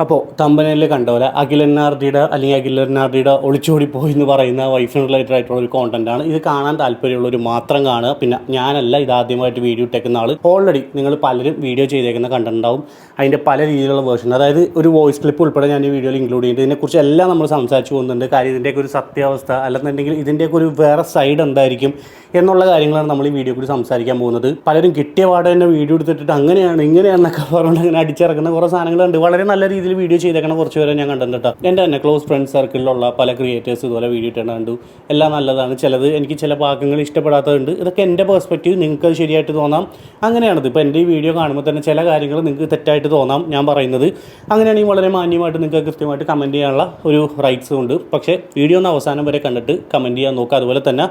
അപ്പോൾ തമ്പനയിൽ കണ്ടോലെ അഖിലന്നാർഡിയുടെ അല്ലെങ്കിൽ അഖിലന്നാർഡിയുടെ ഒളിച്ചോടിപ്പോയി എന്ന് പറയുന്ന വൈഫ് റിലേറ്റഡ് ആയിട്ടുള്ള ഒരു കോണ്ടന്റാണ്. ഇത് കാണാൻ താല്പര്യമുള്ളവർ മാത്രം കാണുക. പിന്നെ ഞാനല്ല ഇതാദ്യമായിട്ട് വീഡിയോ ഇട്ടേക്കുന്ന ആൾ. ഓൾറെഡി നിങ്ങൾ പലരും വീഡിയോ ചെയ്തേക്കുന്ന കണ്ടിട്ടുണ്ടാവും. അതിൻ്റെ പല രീതിയിലുള്ള വേർഷൻ, അതായത് ഒരു വോയിസ് ക്ലിപ്പ് ഉൾപ്പെടെ ഞാൻ ഈ വീഡിയോയിൽ ഇൻക്ലൂഡ് ചെയ്യുന്നുണ്ട്. ഇതിനെക്കുറിച്ച് എല്ലാം നമ്മൾ സംസാരിച്ച് പോകുന്നുണ്ട്. കാര്യം ഇതിൻ്റെയൊക്കെ ഒരു സത്യാവസ്ഥ അല്ലെന്നുണ്ടെങ്കിൽ ഇതിൻ്റെയൊക്കെ ഒരു വേറെ സൈഡ് എന്തായിരിക്കും എന്നുള്ള കാര്യങ്ങളാണ് നമ്മൾ ഈ വീഡിയോ കൂടി സംസാരിക്കാൻ പോകുന്നത്. പലരും കിട്ടിയ പാടെ തന്നെ വീഡിയോ എടുത്തിട്ട് അങ്ങനെയാണ് ഇങ്ങനെയാണെന്നൊക്കെ പറഞ്ഞുകൊണ്ട് അങ്ങനെ അടിച്ചിറക്കുന്ന കുറേ സാധനങ്ങളുണ്ട്. വളരെ നല്ല രീതിയിൽ വീഡിയോ ചെയ്തേക്കണ കുറച്ച് പേരെ ഞാൻ കണ്ടിട്ടുണ്ട്. എൻ്റെ തന്നെ ക്ലോസ് ഫ്രണ്ട് സർക്കിളിലുള്ള പല ക്രിയേറ്റേഴ്സ് ഇതുപോലെ വീഡിയോ ഇട്ടുണ്ട്. എല്ലാം നല്ലതാണ്. ചിലത് എനിക്ക് ചില ഭാഗങ്ങൾ ഇഷ്ടപ്പെടാത്തതുണ്ട്. ഇതൊക്കെ എൻ്റെ പെർസ്പെക്റ്റീവ്, നിങ്ങൾക്ക് അത് ശരിയായിട്ട് തോന്നാം. അങ്ങനെയാണിത്. ഇപ്പോൾ എൻ്റെ ഈ വീഡിയോ കാണുമ്പോൾ തന്നെ ചില കാര്യങ്ങൾ നിങ്ങൾക്ക് തെറ്റായിട്ട് തോന്നാം ഞാൻ പറയുന്നത്. അങ്ങനെയാണെങ്കിൽ വളരെ മാന്യമായിട്ട് നിങ്ങൾക്ക് കൃത്യമായിട്ട് കമൻറ്റ് ചെയ്യാനുള്ള ഒരു റൈറ്റ്സും ഉണ്ട്. പക്ഷേ വീഡിയോ ഒന്ന് അവസാനം വരെ കണ്ടിട്ട് കമൻറ്റ് ചെയ്യാൻ നോക്കുക. അതുപോലെ തന്നെ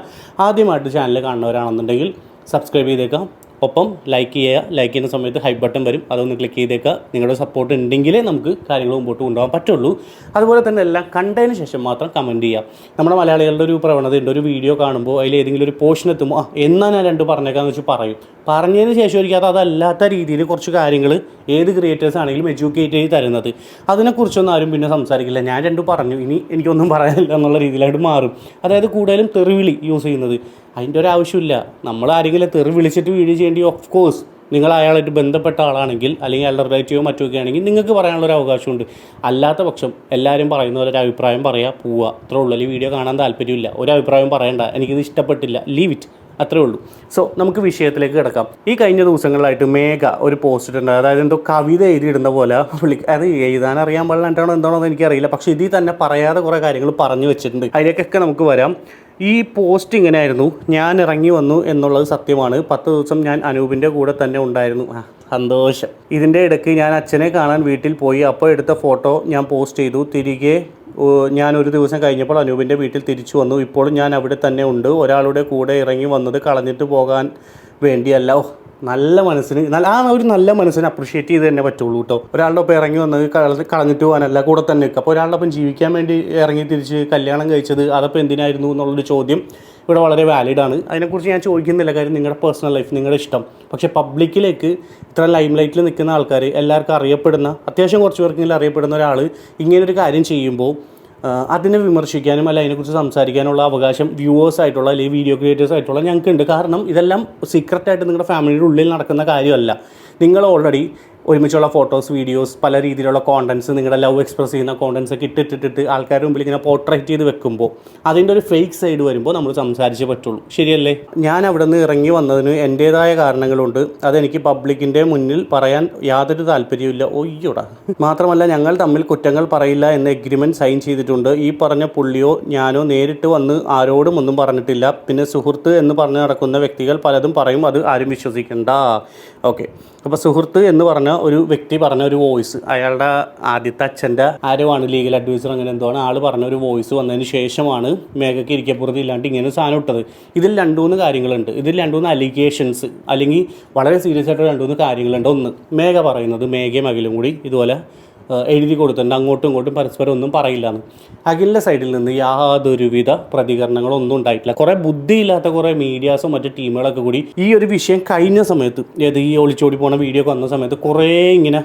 ആദ്യമായിട്ട് ചാനൽ കാണുന്നവരാണെന്നുണ്ടെങ്കിൽ സബ്സ്ക്രൈബ് ചെയ്തേക്കാം. ഒപ്പം ലൈക്ക് ചെയ്യുക. ലൈക്ക് ചെയ്യുന്ന സമയത്ത് ഹൈ ബട്ടൺ വരും, അതൊന്ന് ക്ലിക്ക് ചെയ്തേക്കുക. നിങ്ങളുടെ സപ്പോർട്ട് ഉണ്ടെങ്കിലേ നമുക്ക് കാര്യങ്ങൾ മുമ്പോട്ട് കൊണ്ടുപോകാൻ പറ്റുള്ളൂ. അതുപോലെ തന്നെ എല്ലാം കണ്ടതിന് ശേഷം മാത്രം കമൻറ്റ് ചെയ്യുക. നമ്മുടെ മലയാളികളുടെ ഒരു പ്രവണതയുണ്ട്, ഒരു വീഡിയോ കാണുമ്പോൾ അതിൽ ഏതെങ്കിലും ഒരു പോർഷൻ എത്തുമ്പോൾ എന്നാൽ ഞാൻ രണ്ട് പറഞ്ഞേക്കാന്ന് വെച്ച് പറയും. പറഞ്ഞതിന് ശേഷം ഒരിക്കലും അതല്ലാത്ത രീതിയിൽ കുറച്ച് കാര്യങ്ങൾ ഏത് ക്രിയേറ്റേഴ്സ് ആണെങ്കിലും എഡ്യൂക്കേറ്റ് ചെയ്ത് തരുന്നത്, അതിനെക്കുറിച്ചൊന്നും ആരും പിന്നെ സംസാരിക്കില്ല. ഞാൻ രണ്ടും പറഞ്ഞു, ഇനി എനിക്കൊന്നും പറയാനില്ല എന്നുള്ള രീതിയിലായിട്ട് മാറും. അതായത് കൂടുതലും തെറിവിളി യൂസ് ചെയ്യുന്നത്. അതിൻ്റെ ഒരു ആവശ്യമില്ല. നമ്മൾ ആരെങ്കിലും തെറി വിളിച്ചിട്ട് വീഡിയോ ചെയ്യേണ്ടി, ഓഫ് കോഴ്സ് നിങ്ങൾ അയാളായിട്ട് ബന്ധപ്പെട്ട ആളാണെങ്കിൽ അല്ലെങ്കിൽ അയാളുടെ റിലേറ്റീവോ മറ്റൊക്കെ ആണെങ്കിൽ നിങ്ങൾക്ക് പറയാനുള്ളൊരു അവകാശമുണ്ട്. അല്ലാത്ത പക്ഷം എല്ലാവരും പറയുന്ന പോലെ ഒരു അഭിപ്രായം പറയുക, പോവുക, അത്രേ ഉള്ളൂ. അല്ലെങ്കിൽ വീഡിയോ കാണാൻ താല്പര്യമില്ല, ഒരു അഭിപ്രായം പറയണ്ട, എനിക്കിത് ഇഷ്ടപ്പെട്ടില്ല, ലീവ് ഇറ്റ്, അത്രേ ഉള്ളൂ. സോ നമുക്ക് വിഷയത്തിലേക്ക് കിടക്കാം. ഈ കഴിഞ്ഞ ദിവസങ്ങളിലായിട്ട് മേഘ ഒരു പോസ്റ്റ് ഇട്ടുണ്ട്. അതായത് എന്തോ കവിത എഴുതിയിടുന്ന പോലെ അത് എഴുതാൻ അറിയാൻ പാടില്ലാണ്ടാണോ എന്താണോ എന്ന് എനിക്കറിയില്ല. പക്ഷേ ഇതിൽ തന്നെ പറയാതെ കുറേ കാര്യങ്ങൾ പറഞ്ഞു വെച്ചിട്ടുണ്ട്. അതിലേക്കൊക്കെ നമുക്ക് വരാം. ഈ പോസ്റ്റ് ഇങ്ങനെയായിരുന്നു: ഞാൻ ഇറങ്ങി വന്നു എന്നുള്ളത് സത്യമാണ്. 10 ദിവസം ഞാൻ അനൂപിൻ്റെ കൂടെ തന്നെ ഉണ്ടായിരുന്നു. സന്തോഷം. ഇതിൻ്റെ ഇടയ്ക്ക് ഞാൻ അച്ഛനെ കാണാൻ വീട്ടിൽ പോയി. അപ്പോൾ എടുത്ത ഫോട്ടോ ഞാൻ പോസ്റ്റ് ചെയ്തു. തിരികെ ഞാൻ ഒരു ദിവസം കഴിഞ്ഞപ്പോൾ അനൂപിൻ്റെ വീട്ടിൽ തിരിച്ചു വന്നു. ഇപ്പോഴും ഞാൻ അവിടെ തന്നെ ഉണ്ട്. ഒരാളുടെ കൂടെ ഇറങ്ങി വന്നത് കളഞ്ഞിട്ട് പോകാൻ വേണ്ടിയല്ല. നല്ല മനസ്സിന് ഒരു നല്ല മനസ്സിന് അപ്രിഷ്യേറ്റ് ചെയ്ത് തന്നെ പറ്റുള്ളൂ കേട്ടോ. ഒരാളുടെ ഒപ്പം ഇറങ്ങി വന്നത് കളഞ്ഞിട്ട് പോകാനല്ല, കൂടെ തന്നെ നിൽക്കുക. അപ്പോൾ ഒരാളുടെ ഒപ്പം ജീവിക്കാൻ വേണ്ടി ഇറങ്ങി തിരിച്ച് കല്യാണം കഴിച്ചത് അതപ്പോൾ എന്തിനായിരുന്നു എന്നുള്ളൊരു ചോദ്യം ഇവിടെ വളരെ വാലിഡാണ്. അതിനെക്കുറിച്ച് ഞാൻ ചോദിക്കുന്നില്ല. കാര്യം നിങ്ങളുടെ പേഴ്സണൽ ലൈഫ്, നിങ്ങളുടെ ഇഷ്ടം. പക്ഷേ പബ്ലിക്കിലേക്ക് ഇത്ര ലൈം ലൈറ്റിൽ നിൽക്കുന്ന ആൾക്കാർ, എല്ലാവർക്കും അറിയപ്പെടുന്ന, അത്യാവശ്യം കുറച്ച് പേർക്കെങ്കിലും അറിയപ്പെടുന്ന ഒരാൾ ഇങ്ങനൊരു കാര്യം ചെയ്യുമ്പോൾ അതിനെ വിമർശിക്കാനും അല്ല അതിനെക്കുറിച്ച് സംസാരിക്കാനുള്ള അവകാശം വ്യൂവേഴ്സ് ആയിട്ടുള്ള അല്ലെങ്കിൽ വീഡിയോ ക്രിയേറ്റേഴ്സ് ആയിട്ടുള്ള ഞങ്ങൾക്കുണ്ട്. കാരണം ഇതെല്ലാം സീക്രട്ടായിട്ട് നിങ്ങളുടെ ഫാമിലിയുടെ ഉള്ളിൽ നടക്കുന്ന കാര്യമല്ല. നിങ്ങൾ ഓൾറെഡി ഒരുമിച്ചുള്ള ഫോട്ടോസ്, വീഡിയോസ്, പല രീതിയിലുള്ള കോണ്ടൻറ്റ്സ്, നിങ്ങളുടെ ലവ് എക്സ്പ്രസ് ചെയ്യുന്ന കോണ്ടൻറ്റ്സ് ഒക്കെ ഇട്ടിട്ടിട്ട് ആൾക്കാരുടെ മുമ്പിൽ ഇങ്ങനെ പോർട്രേറ്റ് ചെയ്ത് വെക്കുമ്പോൾ അതിൻ്റെ ഒരു ഫേക്ക് സൈഡ് വരുമ്പോൾ നമ്മൾ സംസാരിച്ചേ പറ്റുള്ളൂ. ശരിയല്ലേ? ഞാൻ അവിടെ നിന്ന് ഇറങ്ങി വന്നതിന് എൻ്റേതായ കാരണങ്ങളുണ്ട്. അതെനിക്ക് പബ്ലിക്കിൻ്റെ മുന്നിൽ പറയാൻ യാതൊരു താല്പര്യമില്ല. ഒയ്യോടാ. മാത്രമല്ല ഞങ്ങൾ തമ്മിൽ കുറ്റങ്ങൾ പറയില്ല എന്ന എഗ്രിമെൻറ്റ് സൈൻ ചെയ്തിട്ടുണ്ട്. ഈ പറഞ്ഞ പുള്ളിയോ ഞാനോ നേരിട്ട് വന്ന് ആരോടും ഒന്നും പറഞ്ഞിട്ടില്ല. പിന്നെ സുഹൃത്ത് എന്ന് പറഞ്ഞ് നടക്കുന്ന വ്യക്തികൾ പലതും പറയും, അത് ആരും വിശ്വസിക്കണ്ട. ഓക്കെ. അപ്പോൾ സുഹൃത്ത് എന്ന് പറഞ്ഞ ഒരു വ്യക്തി പറഞ്ഞ ഒരു വോയിസ്, അയാളുടെ ആദ്യത്തെ അച്ഛൻ്റെ ആരോ ആണ്, ലീഗൽ അഡ്വൈസർ അങ്ങനെ എന്തോ ആണ്, ആൾ പറഞ്ഞ ഒരു വോയിസ് വന്നതിന് ശേഷമാണ് മേഘയ്ക്ക് ഇരിക്കപ്പുറത്ത് ഇല്ലാണ്ട് ഇങ്ങനെ സാധനം ഇട്ടത്. ഇതിൽ 2-3 കാര്യങ്ങളുണ്ട്. ഇതിൽ 2-3 അലിഗേഷൻസ് അല്ലെങ്കിൽ വളരെ സീരിയസ് ആയിട്ട് 2-3 കാര്യങ്ങളുണ്ട്. ഒന്ന്, മേഘ പറയുന്നത് മേഘയും അഖിലും കൂടി ഇതുപോലെ എഴുതി കൊടുത്തിട്ടുണ്ട്, അങ്ങോട്ടും ഇങ്ങോട്ടും പരസ്പരം ഒന്നും പറയില്ലാന്ന്. അഖിലിൻ്റെ സൈഡിൽ നിന്ന് യാതൊരുവിധ പ്രതികരണങ്ങളൊന്നും ഉണ്ടായിട്ടില്ല. കുറേ ബുദ്ധിയില്ലാത്ത കുറേ മീഡിയാസും മറ്റു ടീമുകളൊക്കെ കൂടി ഈ ഒരു വിഷയം കഴിഞ്ഞ സമയത്ത്, ഏത് ഈ ഒളിച്ചോടി പോണ വീഡിയോ വന്ന സമയത്ത് കുറേ ഇങ്ങനെ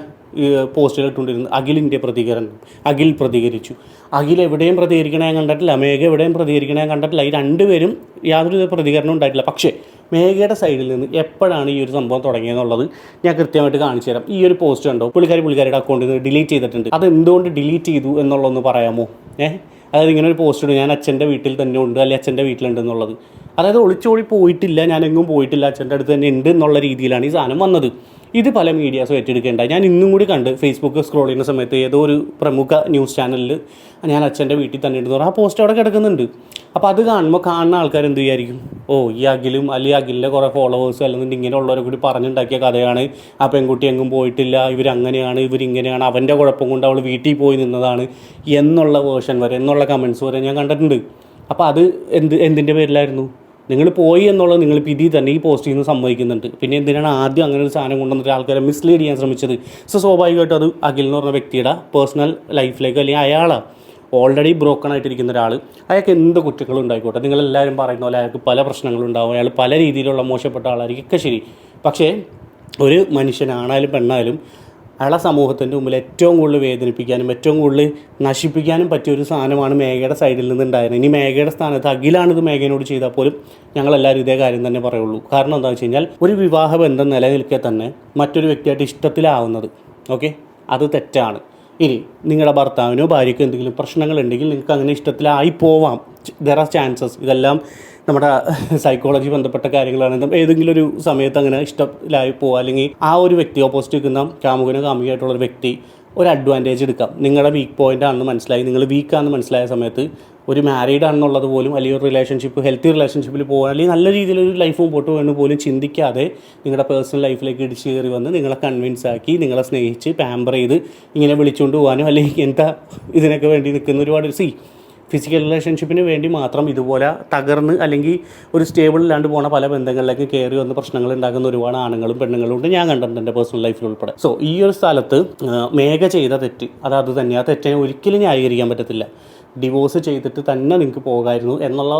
പോസ്റ്റുകൾ ഇട്ടുകൊണ്ടിരുന്നു. അഖിലിൻ്റെ പ്രതികരണം, അഖിൽ പ്രതികരിച്ചു. അഖിൽ എവിടെയും പ്രതികരിക്കണേ ഞാൻ കണ്ടിട്ടില്ല, മേഘ എവിടെയും പ്രതികരിക്കണേ ഞാൻ കണ്ടിട്ടില്ല. ഈ രണ്ടുപേരും യാതൊരു പ്രതികരണം ഉണ്ടായിട്ടില്ല. പക്ഷേ മേഘയുടെ സൈഡിൽ നിന്ന് എപ്പോഴാണ് ഈ ഒരു സംഭവം തുടങ്ങിയെന്നുള്ളത് ഞാൻ കൃത്യമായിട്ട് കാണിച്ചു തരാം. ഈ ഒരു പോസ്റ്റ് കണ്ടോ, പുള്ളിക്കാരിയുടെ അക്കൗണ്ടിൽ നിന്ന് ഡിലീറ്റ് ചെയ്തിട്ടുണ്ട്. അത് എന്തുകൊണ്ട് ഡിലീറ്റ് ചെയ്തു എന്നുള്ളതൊന്ന് പറയാമോ? അതായത് ഇങ്ങനെ ഒരു പോസ്റ്റ് ഇടും, ഞാൻ അച്ഛൻ്റെ വീട്ടിൽ തന്നെ ഉണ്ട്, അല്ലെങ്കിൽ അച്ഛൻ്റെ വീട്ടിലുണ്ട് എന്നുള്ളത്. അതായത് ഒളിച്ചോടി പോയിട്ടില്ല, ഞാനെങ്ങും പോയിട്ടില്ല, അച്ഛൻ്റെ അടുത്ത് തന്നെ ഉണ്ട് എന്നുള്ള രീതിയിലാണ് ഈ സാധനം വന്നത്. ഇത് പല മീഡിയാസും ഏറ്റെടുക്കേണ്ട. ഞാൻ ഇന്നും കൂടി കണ്ട് ഫേസ്ബുക്ക് സ്ക്രോൾ ചെയ്യുന്ന സമയത്ത് ഏതോ ഒരു പ്രമുഖ ന്യൂസ് ചാനലിൽ ഞാൻ അച്ഛൻ്റെ വീട്ടിൽ തന്നെ ഉണ്ടെന്ന് പറഞ്ഞാൽ ആ പോസ്റ്റ് അവിടെ കിടക്കുന്നുണ്ട്. അപ്പോൾ അത് കാണുമ്പോൾ കാണുന്ന ആൾക്കാർ എന്ത് വിചാരിക്കും? ഓ, ഈ അഖിലും അല്ലെങ്കിൽ അഖിലിൻ്റെ കുറേ ഫോളോവേഴ്സും അല്ലെങ്കിൽ ഇങ്ങനെയുള്ളവരെ കൂടി പറഞ്ഞുണ്ടാക്കിയ കഥയാണ്, ആ പെൺകുട്ടി എങ്ങും പോയിട്ടില്ല, ഇവരങ്ങനെയാണ് ഇവരിങ്ങനെയാണ്, അവൻ്റെ കുഴപ്പം കൊണ്ട് അവൾ വീട്ടിൽ പോയി നിന്നതാണ് എന്നുള്ള വേർഷൻ വരെ, എന്നുള്ള കമൻറ്റ്സ് വരെ ഞാൻ കണ്ടിട്ടുണ്ട്. അപ്പോൾ അത് എന്തിൻ്റെ പേരിലായിരുന്നു? നിങ്ങൾ പോയി എന്നുള്ളത് നിങ്ങൾ ഇതിൽ തന്നെ ഈ പോസ്റ്റിൽ നിന്ന് സമ്മതിക്കുന്നുണ്ട്. പിന്നെ എന്തിനാണ് ആദ്യം അങ്ങനെ ഒരു സാധനം കൊണ്ടുവന്നിട്ട് ആൾക്കാരെ മിസ്ലീഡ് ചെയ്യാൻ ശ്രമിച്ചത്? സോ സ്വാഭാവികമായിട്ടും അത് അഖിൽ എന്ന് പറഞ്ഞ വ്യക്തിയുടെ പേഴ്സണൽ ലൈഫിലേക്ക്, അല്ലെങ്കിൽ അയാളാണ് ഓൾറെഡി ബ്രോക്കൺ ആയിട്ടിരിക്കുന്ന ഒരാൾ, അയാൾക്ക് എന്ത് കുറ്റങ്ങളും ഉണ്ടായിക്കോട്ടെ, നിങ്ങളെല്ലാവരും പറയുന്ന പോലെ അയാൾക്ക് പല പ്രശ്നങ്ങളുണ്ടാവും, അയാൾ പല രീതിയിലുള്ള മോശപ്പെട്ട ആളായിരിക്കും, ഒക്കെ ശരി. പക്ഷേ ഒരു മനുഷ്യനാണായാലും പെണ്ണായാലും അയാളെ സമൂഹത്തിൻ്റെ മുമ്പിൽ ഏറ്റവും കൂടുതൽ വേദനിപ്പിക്കാനും ഏറ്റവും കൂടുതൽ നശിപ്പിക്കാനും പറ്റിയൊരു സാധനമാണ് മേഘയുടെ സൈഡിൽ നിന്ന് ഉണ്ടായിരുന്നത്. ഇനി മേഘയുടെ സ്ഥാനത്ത് അഖിലാണിത് മേഘയോട് ചെയ്താൽ പോലും ഞങ്ങളെല്ലാവരും ഇതേ കാര്യം തന്നെ പറയുള്ളൂ. കാരണം എന്താണെന്ന് വെച്ച് കഴിഞ്ഞാൽ ഒരു വിവാഹ ബന്ധം നിലനിൽക്കെ തന്നെ മറ്റൊരു വ്യക്തിയായിട്ട് ഇഷ്ടത്തിലാവുന്നത്, ഓക്കെ, അത് തെറ്റാണ്. ഇനി നിങ്ങളുടെ ഭർത്താവിനോ ഭാര്യയ്ക്കോ എന്തെങ്കിലും പ്രശ്നങ്ങളുണ്ടെങ്കിൽ നിങ്ങൾക്ക് അങ്ങനെ ഇഷ്ടത്തിലായി പോവാം. There are chances. ഇതെല്ലാം നമ്മുടെ സൈക്കോളജി ബന്ധപ്പെട്ട കാര്യങ്ങളാണ്. ഏതെങ്കിലും ഒരു സമയത്ത് അങ്ങനെ ഇഷ്ടത്തിലായി പോവുക, അല്ലെങ്കിൽ ആ ഒരു വ്യക്തി ഓപ്പോസിറ്റ് നിൽക്കുന്ന കാമുകനോ കാമുകയായിട്ടുള്ളൊരു വ്യക്തി ഒരു അഡ്വാൻറ്റേജ് എടുക്കാം. നിങ്ങളുടെ വീക്ക് പോയിൻ്റ് ആണെന്ന് മനസ്സിലായി, നിങ്ങൾ വീക്കാണെന്ന് മനസ്സിലായ സമയത്ത് ഒരു മാരീഡ് ആണെന്നുള്ളത് പോലും, അല്ലെങ്കിൽ ഒരു റിലേഷൻഷിപ്പ് ഹെൽത്തി റിലേഷൻഷിപ്പിൽ പോകാൻ, അല്ലെങ്കിൽ നല്ല രീതിയിലൊരു ലൈഫ് മുമ്പോട്ട് പോകുന്നത് പോലും ചിന്തിക്കാതെ നിങ്ങളുടെ പേഴ്സണൽ ലൈഫിലേക്ക് ഇടിച്ച് കയറി വന്ന് നിങ്ങളെ കൺവിൻസ് ആക്കി നിങ്ങളെ സ്നേഹിച്ച് പാമ്പർ ചെയ്ത് ഇങ്ങനെ വിളിച്ചുകൊണ്ട് പോകാനും, അല്ലെങ്കിൽ ഇങ്ങനത്തെ ഇതിനൊക്കെ വേണ്ടി നിൽക്കുന്ന ഒരുപാട് ഫിസിക്കൽ റിലേഷൻഷിപ്പിന് വേണ്ടി മാത്രം ഇതുപോലെ തകർന്ന് അല്ലെങ്കിൽ ഒരു സ്റ്റേബിൾ ഇല്ലാണ്ട് പോണ പല ബന്ധങ്ങളിലേക്ക് കയറി വന്ന് പ്രശ്നങ്ങൾ ഉണ്ടാക്കുന്ന ഒരുപാട് ആണുങ്ങളും പെണ്ണുങ്ങളും ഉണ്ട്. ഞാൻ കണ്ടിട്ടുണ്ട് എൻ്റെ പേഴ്സണൽ ലൈഫിൽ ഉൾപ്പെടെ. സോ ഈ ഒരു സ്ഥലത്ത് മേഘ ചെയ്ത തെറ്റ് അത് തന്നെ. ആ തെറ്റിനെ ഒരിക്കലും ന്യായീകരിക്കാൻ പറ്റത്തില്ല. ഡിവോഴ്സ് ചെയ്തിട്ട് തന്നെ നിങ്ങൾക്ക് പോകാമായിരുന്നു എന്നുള്ള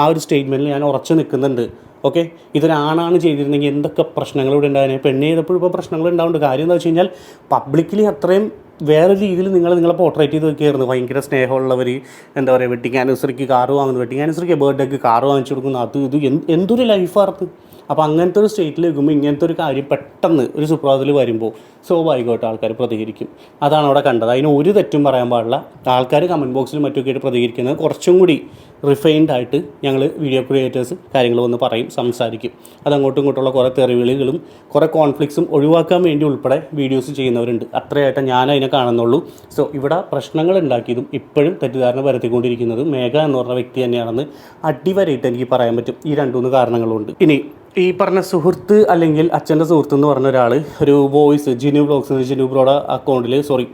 ആ ഒരു സ്റ്റേറ്റ്മെൻറ്റിൽ ഞാൻ ഉറച്ചു നിൽക്കുന്നുണ്ട്. ഓക്കെ, ഇതൊരാണാണ് ചെയ്തിരുന്നെങ്കിൽ എന്തൊക്കെ പ്രശ്നങ്ങളിവിടെ ഉണ്ടായിരുന്നു. പെണ്ണ് ചെയ്തപ്പോൾ ഇപ്പോൾ പ്രശ്നങ്ങൾ ഉണ്ടാവുന്നുണ്ട്. കാര്യം എന്താ വെച്ച് കഴിഞ്ഞാൽ പബ്ലിക്കലി അത്രയും വേറെ രീതിയിൽ നിങ്ങളെ പോർട്രേറ്റ് ചെയ്ത് വെക്കുകയായിരുന്നു. ഭയങ്കര സ്നേഹമുള്ളവർ, എന്താ പറയുക, വെഡിങ് ആനിവേഴ്സറിക്ക് കാറ് വാങ്ങുന്നു, വെഡിങ് ആനിവേഴ്സറിക്ക് ബർത്ത്ഡേക്ക് കാറ് വാങ്ങിച്ചു കൊടുക്കുന്നു, അത് ഇത് എന്തൊരു ലൈഫാർത്ത്. അപ്പോൾ അങ്ങനത്തെ ഒരു സ്റ്റേറ്റിൽ വെക്കുമ്പോൾ ഇങ്ങനത്തെ ഒരു കാര്യം പെട്ടെന്ന് ഒരു സുപ്രഭാതത്തിൽ വരുമ്പോൾ സ്വാഭാവികമായിട്ട് ആൾക്കാർ പ്രതികരിക്കും. അതാണ് അവിടെ കണ്ടത്. അതിന് ഒരു തെറ്റും പറയാൻ പാടില്ല. ആൾക്കാർ കമൻറ്റ് ബോക്സിൽ മറ്റൊക്കെ ആയിട്ട് പ്രതികരിക്കുന്നത് കുറച്ചും കൂടി റിഫൈൻഡ് ആയിട്ട് ഞങ്ങൾ വീഡിയോ ക്രിയേറ്റേഴ്സ് കാര്യങ്ങൾ വന്ന് പറയും, സംസാരിക്കും. അതങ്ങോട്ടും ഇങ്ങോട്ടുള്ള കുറേ തെറിവിളികളും കുറേ കോൺഫ്ലിക്ട്സും ഒഴിവാക്കാൻ വേണ്ടി ഉൾപ്പെടെ വീഡിയോസ് ചെയ്യുന്നവരുണ്ട്. അത്രയായിട്ട് ഞാൻ അതിനെ കാണുന്നുള്ളൂ. സോ ഇവിടെ പ്രശ്നങ്ങൾ ഉണ്ടാക്കിയതും ഇപ്പോഴും തെറ്റിദ്ധാരണ വരുത്തിക്കൊണ്ടിരിക്കുന്നതും മേഘ എന്ന് പറഞ്ഞ വ്യക്തി തന്നെയാണെന്ന് അടിവരയിട്ട് എനിക്ക് പറയാൻ പറ്റും. ഈ 2-3 കാരണങ്ങളുണ്ട്. ഇനി ഈ പറഞ്ഞ സുഹൃത്ത് അല്ലെങ്കിൽ അച്ഛൻ്റെ സുഹൃത്ത് എന്ന് പറഞ്ഞ ഒരാൾ ഒരു വോയിസ് ജിനു ബ്ലോഗ്സ്, ജിനു ബ്രോയുടെ അക്കൗണ്ടിൽ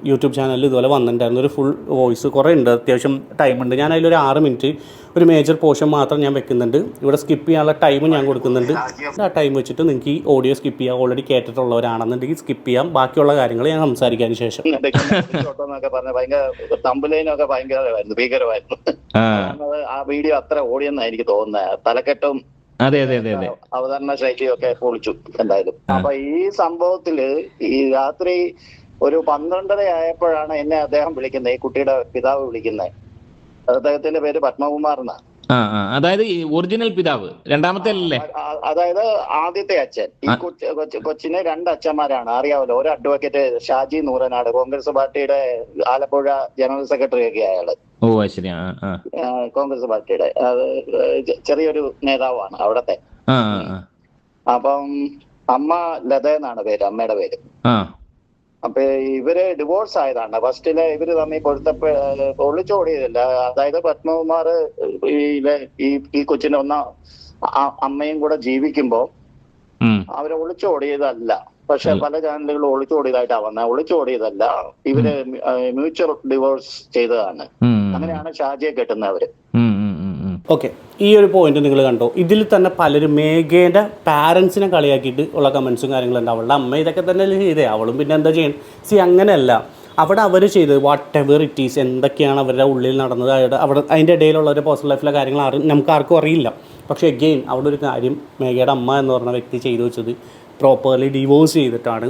യൂട്യൂബ് ചാനലിൽ ഇതുപോലെ വന്നിട്ടുണ്ടായിരുന്നു. ഒരു ഫുൾ വോയിസ് കുറേ ഉണ്ട്, അത്യാവശ്യം ടൈമുണ്ട്. ഞാൻ അതിലൊരു 6 മിനിറ്റ് ഒരു മേജർ പോർഷൻ മാത്രം ഞാൻ വെക്കുന്നുണ്ട്. ഇവിടെ സ്കിപ്പ് ചെയ്യാനുള്ള ടൈം ഞാൻ കൊടുക്കുന്നുണ്ട്. ആ ടൈം വെച്ചിട്ട് നിങ്ങൾക്ക് ഈ ഓഡിയോ സ്കിപ്പ് ചെയ്യാം. ഓൾറെഡി കേട്ടിട്ടുള്ളവരാണെന്നുണ്ടെങ്കിൽ സ്കിപ്പ് ചെയ്യാം. ബാക്കിയുള്ള കാര്യങ്ങൾ ഞാൻ സംസാരിക്കാൻ ശേഷം. ആ വീഡിയോ അത്ര ഓടിയെന്നാണ് എനിക്ക് തോന്നുന്നത്. തലക്കെട്ടും അവതരണ ശൈലിയൊക്കെ പൊളിച്ചു എന്തായാലും. അപ്പൊ ഈ സംഭവത്തില് ഈ രാത്രി ഒരു 12:30 ആയപ്പോഴാണ് എന്നെ അദ്ദേഹം വിളിക്കുന്നത്, ഈ കുട്ടിയുടെ പിതാവ് വിളിക്കുന്നത്. അദ്ദേഹത്തിന്റെ പേര് പത്മകുമാർ എന്നാണ്. അതായത് ഒറിജിനൽ പിതാവ്, രണ്ടാമത്തെ അല്ലേ? അതായത് ആദ്യത്തെ അച്ഛൻ. ഈ കൊച്ചിന് 2 അച്ഛന്മാരാണ്, അറിയാമല്ലോ. ഒരു അഡ്വക്കേറ്റ് ഷാജി നൂറനാട്, കോൺഗ്രസ് പാർട്ടിയുടെ ആലപ്പുഴ ജനറൽ സെക്രട്ടറി ഒക്കെ അയാള്. ഓ ശരി. കോൺഗ്രസ് പാർട്ടിയുടെ അത് ചെറിയൊരു നേതാവാണ് അവിടത്തെ. അപ്പം അമ്മ ലത എന്നാണ് പേര്, അമ്മയുടെ പേര്. അപ്പൊ ഇവര് ഡിവോഴ്സ് ആയതാണ്. ഫസ്റ്റില് ഇവര് തമ്മിൽ പൊരുത്തപ്പെ ഒളിച്ചോടിയതല്ല. അതായത് പത്മകുമാർ ഈ കൊച്ചിന്റെ അമ്മയും കൂടെ ജീവിക്കുമ്പോ അവരെ ഒളിച്ചോടിയതല്ല. പക്ഷെ പല ചാനലുകളും ഒളിച്ചോടിയതായിട്ടാണ് വന്നത്. ഒളിച്ചോടിയതല്ല, ഇവര് മ്യൂച്വൽ ഡിവോഴ്സ് ചെയ്തതാണ്. അങ്ങനെയാണ് ഷാജിയെ കെട്ടുന്നവര്. ഓക്കെ, ഈ ഒരു പോയിന്റ് നിങ്ങൾ കണ്ടോ? ഇതിൽ തന്നെ പലരും മേഘേൻ്റെ പാരൻസിനെ കളിയാക്കിയിട്ട് ഉള്ള കമൻസും കാര്യങ്ങളുണ്ട്. അവളുടെ അമ്മ ഇതൊക്കെ തന്നെ ചെയ്തേ, അവളും പിന്നെ എന്താ ചെയ്യണം? അങ്ങനെയല്ല. അവിടെ അവർ ചെയ്തത് വാട്ട് എവർ ഇറ്റ് ഈസ്, എന്തൊക്കെയാണ് അവരുടെ ഉള്ളിൽ നടന്നത്, അവിടെ അതിൻ്റെ ഇടയിലുള്ള ഒരു പേഴ്സണൽ ലൈഫിലെ കാര്യങ്ങൾ നമുക്ക് ആർക്കും അറിയില്ല. പക്ഷേ എഗെയിൻ അവിടെ ഒരു കാര്യം മേഘയുടെ അമ്മ എന്ന് പറഞ്ഞ വ്യക്തി ചെയ്തു വെച്ചത് പ്രോപ്പർലി ഡിവോഴ്സ് ചെയ്തിട്ടാണ്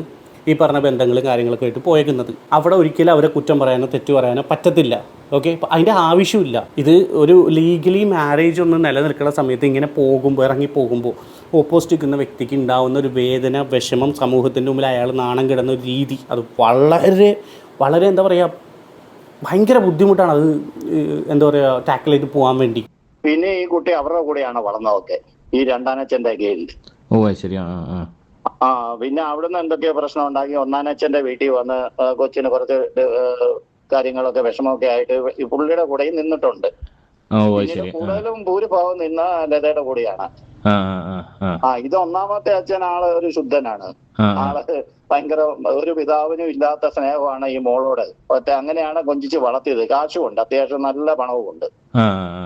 ഈ പറഞ്ഞ ബന്ധങ്ങളും കാര്യങ്ങളൊക്കെ ആയിട്ട് പോയേക്കുന്നത്. അവിടെ ഒരിക്കലും അവരെ കുറ്റം പറയാനോ തെറ്റു പറയാനോ പറ്റത്തില്ല. ഓക്കെ, അതിൻ്റെ ആവശ്യമില്ല. ഇത് ഒരു ലീഗലി മാരേജ് ഒന്ന് നിലനിൽക്കുന്ന സമയത്ത് ഇങ്ങനെ ഇറങ്ങി പോകുമ്പോൾ ഓപ്പോസിറ്റ് നിൽക്കുന്ന വ്യക്തിക്ക് ഉണ്ടാകുന്ന ഒരു വേദന, വിഷമം, സമൂഹത്തിൻ്റെ മുമ്പിൽ അയാൾ നാണം കിടന്ന ഒരു രീതി, അത് വളരെ എന്താ പറയുക, ഭയങ്കര ബുദ്ധിമുട്ടാണ്. അത് എന്താ പറയുക, ടാക്കിൾ ചെയ്ത് പോകാൻ വേണ്ടി. പിന്നെ ഈ കുട്ടി അവരുടെ കൂടെയാണ് വളർന്നതൊക്കെ, ഈ രണ്ടാനച്ഛൻ്റെ കീഴിൽ. ഓ ശരി. പിന്നെ അവിടുന്ന് എന്തൊക്കെയോ പ്രശ്നം ഉണ്ടാക്കി ഒന്നാനച്ഛന്റെ വീട്ടിൽ വന്ന് കൊച്ചിന് കുറച്ച് കാര്യങ്ങളൊക്കെ വിഷമമൊക്കെ ആയിട്ട് ഈ പുള്ളിയുടെ കൂടെയും നിന്നിട്ടുണ്ട്. കൂടുതലും ഭൂരിഭാഗം നിന്ന ലതയുടെ കൂടെയാണ്. ഇത് ഒന്നാമത്തെ അച്ഛൻ ആള് ഒരു ശുദ്ധനാണ്. ആള് ഭയങ്കര ഒരു പിതാവിനും ഇല്ലാത്ത സ്നേഹമാണ് ഈ മോളോട്. അങ്ങനെയാണ് കൊഞ്ചിച്ച് വളർത്തിയത്. കാശുമുണ്ട്, അത്യാവശ്യം നല്ല പണവും ഉണ്ട്.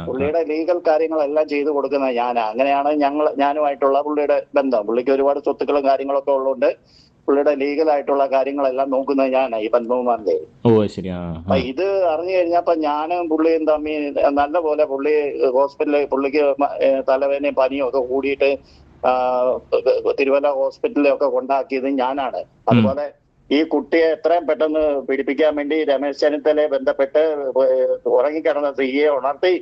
പുള്ളിയുടെ ലീഗൽ കാര്യങ്ങളെല്ലാം ചെയ്തു കൊടുക്കുന്നത് അങ്ങനെയാണ് ഞാനുമായിട്ടുള്ള പുള്ളിയുടെ ബന്ധം. പുള്ളിക്ക് ഒരുപാട് സ്വത്തുക്കളും കാര്യങ്ങളൊക്കെ ഉള്ളതുകൊണ്ട് പുള്ളിയുടെ ലീഗലായിട്ടുള്ള കാര്യങ്ങളെല്ലാം നോക്കുന്നത് ഞാനാണ്, ഈ പത്മകുമാറിന്റെ. ഇത് അറിഞ്ഞു കഴിഞ്ഞപ്പോ ഞാനും പുള്ളിയും തമ്മിൽ നല്ല പോലെ പുള്ളി ഹോസ്പിറ്റലിൽ, പുള്ളിക്ക് തലവേദനയും പനിയും ഒക്കെ കൂടിയിട്ട് തിരുവല്ല ഹോസ്പിറ്റലിലൊക്കെ കൊണ്ടാക്കിയത് ഞാനാണ്. അതുപോലെ ഈ കുട്ടിയെ എത്രയും പെട്ടെന്ന് പിടിപ്പിക്കാൻ വേണ്ടി രമേശ് ചെന്നിത്തലയെ ബന്ധപ്പെട്ട് ഉറങ്ങിക്കിടന്ന സ്ത്രീയെ ഉണർത്തി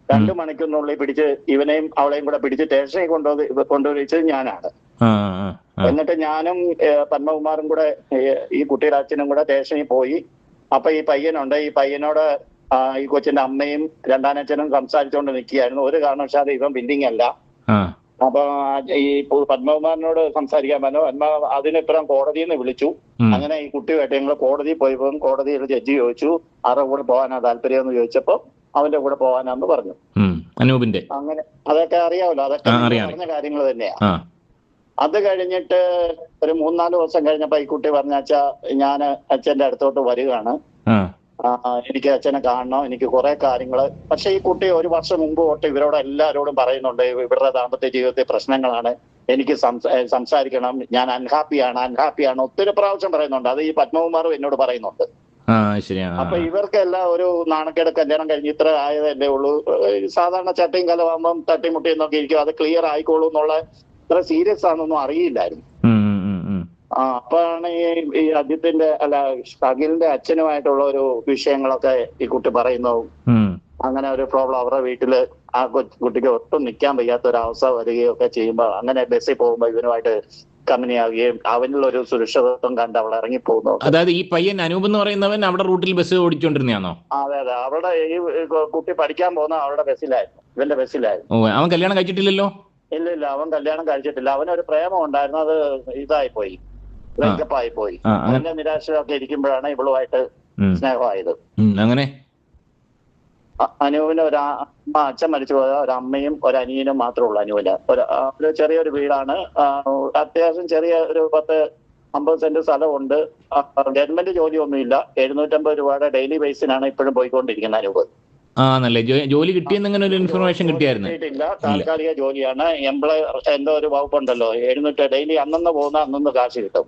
2 മണിക്കൂറിനുള്ളിൽ പിടിച്ച് ഇവനെയും അവളെയും കൂടെ പിടിച്ച് സ്റ്റേഷനിൽ കൊണ്ടുവച്ചത് ഞാനാണ്. എന്നിട്ട് ഞാനും പത്മകുമാറും കൂടെ ഈ കുട്ടിയുടെ അച്ഛനും കൂടെ സ്റ്റേഷനിൽ പോയി. അപ്പൊ ഈ പയ്യനുണ്ട്, ഈ പയ്യനോട് ഈ കൊച്ചിന്റെ അമ്മയും രണ്ടാനച്ഛനും സംസാരിച്ചുകൊണ്ട് നിൽക്കുകയായിരുന്നു. ഒരു കാരണവശാലും ഇവൻ ബില്ലിംഗ് അല്ല. അപ്പൊ ഈ പത്മകുമാറിനോട് സംസാരിക്കാൻ പറഞ്ഞു. അതിനിപ്പുറം കോടതിയിൽ നിന്ന് വിളിച്ചു. അങ്ങനെ ഈ കുട്ടിയുമായിട്ട് ഞങ്ങൾ കോടതിയിൽ പോയപ്പോൾ കോടതിയിൽ ജഡ്ജി ചോദിച്ചു ആരുടെ കൂടെ പോകാനാ താല്പര്യം എന്ന് ചോദിച്ചപ്പോ അവന്റെ കൂടെ പോകാനാന്ന് പറഞ്ഞു. അനൂപിന്റെ അങ്ങനെ അതൊക്കെ അറിയാമല്ലോ, അതൊക്കെ പറഞ്ഞ കാര്യങ്ങൾ തന്നെയാ. അത് കഴിഞ്ഞിട്ട് ഒരു 3-4 ദിവസം കഴിഞ്ഞപ്പോ ഈ കുട്ടി പറഞ്ഞാച്ചാ ഞാൻ അച്ഛന്റെ അടുത്തോട്ട് വരികയാണ്, എനിക്ക് അച്ഛനെ കാണണം, എനിക്ക് കുറെ കാര്യങ്ങള്. പക്ഷെ ഈ കുട്ടി 1 വർഷം മുമ്പ് തൊട്ട് ഇവരോട് എല്ലാവരോടും പറയുന്നുണ്ട് ഇവരുടെ ദാമ്പത്യ ജീവിതത്തിൽ പ്രശ്നങ്ങളാണ്, എനിക്ക് സംസാരിക്കണം, ഞാൻ അൺഹാപ്പിയാണ് ഒത്തിരി പ്രാവശ്യം പറയുന്നുണ്ട്. അത് ഈ പത്മകുമാറും എന്നോട് പറയുന്നുണ്ട്. അപ്പൊ ഇവർക്കെല്ലാം ഒരു നാണക്കേട്, കല്യാണം കഴിഞ്ഞ് ഇത്ര ആയതല്ലേ ഉള്ളൂ, സാധാരണ ചട്ടയും കലമാകുമ്പം തട്ടിമുട്ടി എന്നൊക്കെ ഇരിക്കും, അത് ക്ലിയർ ആയിക്കോളൂ എന്നുള്ള ഇത്ര സീരിയസ് ആണെന്നൊന്നും അറിയില്ലായിരുന്നു. അപ്പോഴാണ് ഈ അജിത്തിന്റെ അഖിലിന്റെ അച്ഛനുമായിട്ടുള്ള ഒരു വിഷയങ്ങളൊക്കെ ഈ കുട്ടി പറയുന്നു. അങ്ങനെ ഒരു പ്രോബ്ലം അവരുടെ വീട്ടില് ആ കുട്ടിക്ക് ഒട്ടും നിൽക്കാൻ വയ്യാത്ത ഒരു അവസ്ഥ വരികയും ഒക്കെ ചെയ്യുമ്പോ അങ്ങനെ ബസ്സിൽ പോകുമ്പോ ഇവനുമായിട്ട് കമ്പനിയാവുകയും അവനുള്ള ഒരു സുരക്ഷിതത്വം കണ്ട് അവൾ ഇറങ്ങി പോകുന്നു. അതായത് ഈ പയ്യൻ അനൂപ് എന്ന് പറയുന്നവൻ അവിടെ റൂട്ടിൽ ബസ് ഓടിച്ചോണ്ടിരുന്നതാണോ? അതെ, അവിടെ ഈ കുട്ടി പഠിക്കാൻ പോകുന്ന അവരുടെ ബസ്സിലായിരുന്നു, ഇവന്റെ ബസ്സിലായിരുന്നു. അവൻ കല്യാണം കഴിച്ചിട്ടില്ലല്ലോ? ഇല്ല, അവൻ കല്യാണം കഴിച്ചിട്ടില്ല. അവനൊരു പ്രേമം ഉണ്ടായിരുന്നു, അത് ഇതായി പോയി, ബ്രേക്കപ്പ് ആയി പോയി. അവന്റെ നിരാശയൊക്കെ ഇരിക്കുമ്പോഴാണ് ഇവളുമായിട്ട് സ്നേഹമായത്. അങ്ങനെ അനൂപിന് അച്ഛൻ മരിച്ചു പോയ ഒരു അമ്മയും ഒരു അനിയനും മാത്രമേ ഉള്ളൂ. അനൂപിന് ഒരു ചെറിയൊരു വീടാണ്, അത്യാവശ്യം ചെറിയ ഒരു 10-50 സെന്റ് സ്ഥലമുണ്ട്. ഗവൺമെന്റ് ജോലിയൊന്നുമില്ല. 750 രൂപയുടെ ഡെയിലി ബേസിനാണ് ഇപ്പോഴും പോയിക്കൊണ്ടിരിക്കുന്നത് അനൂപ്. ജോലി കിട്ടിയെന്നങ്ങനെ ഒരു ഇൻഫർമേഷൻ കിട്ടിയായിരുന്നു? താൽക്കാലിക ജോലിയാണ്. എംപ്ലോയർ എന്തോ ഒരു വകുപ്പുണ്ടല്ലോ, 700 ഡെയിലി അന്നന്ന് പോകുന്ന അന്നന്ന് കാശ് കിട്ടും.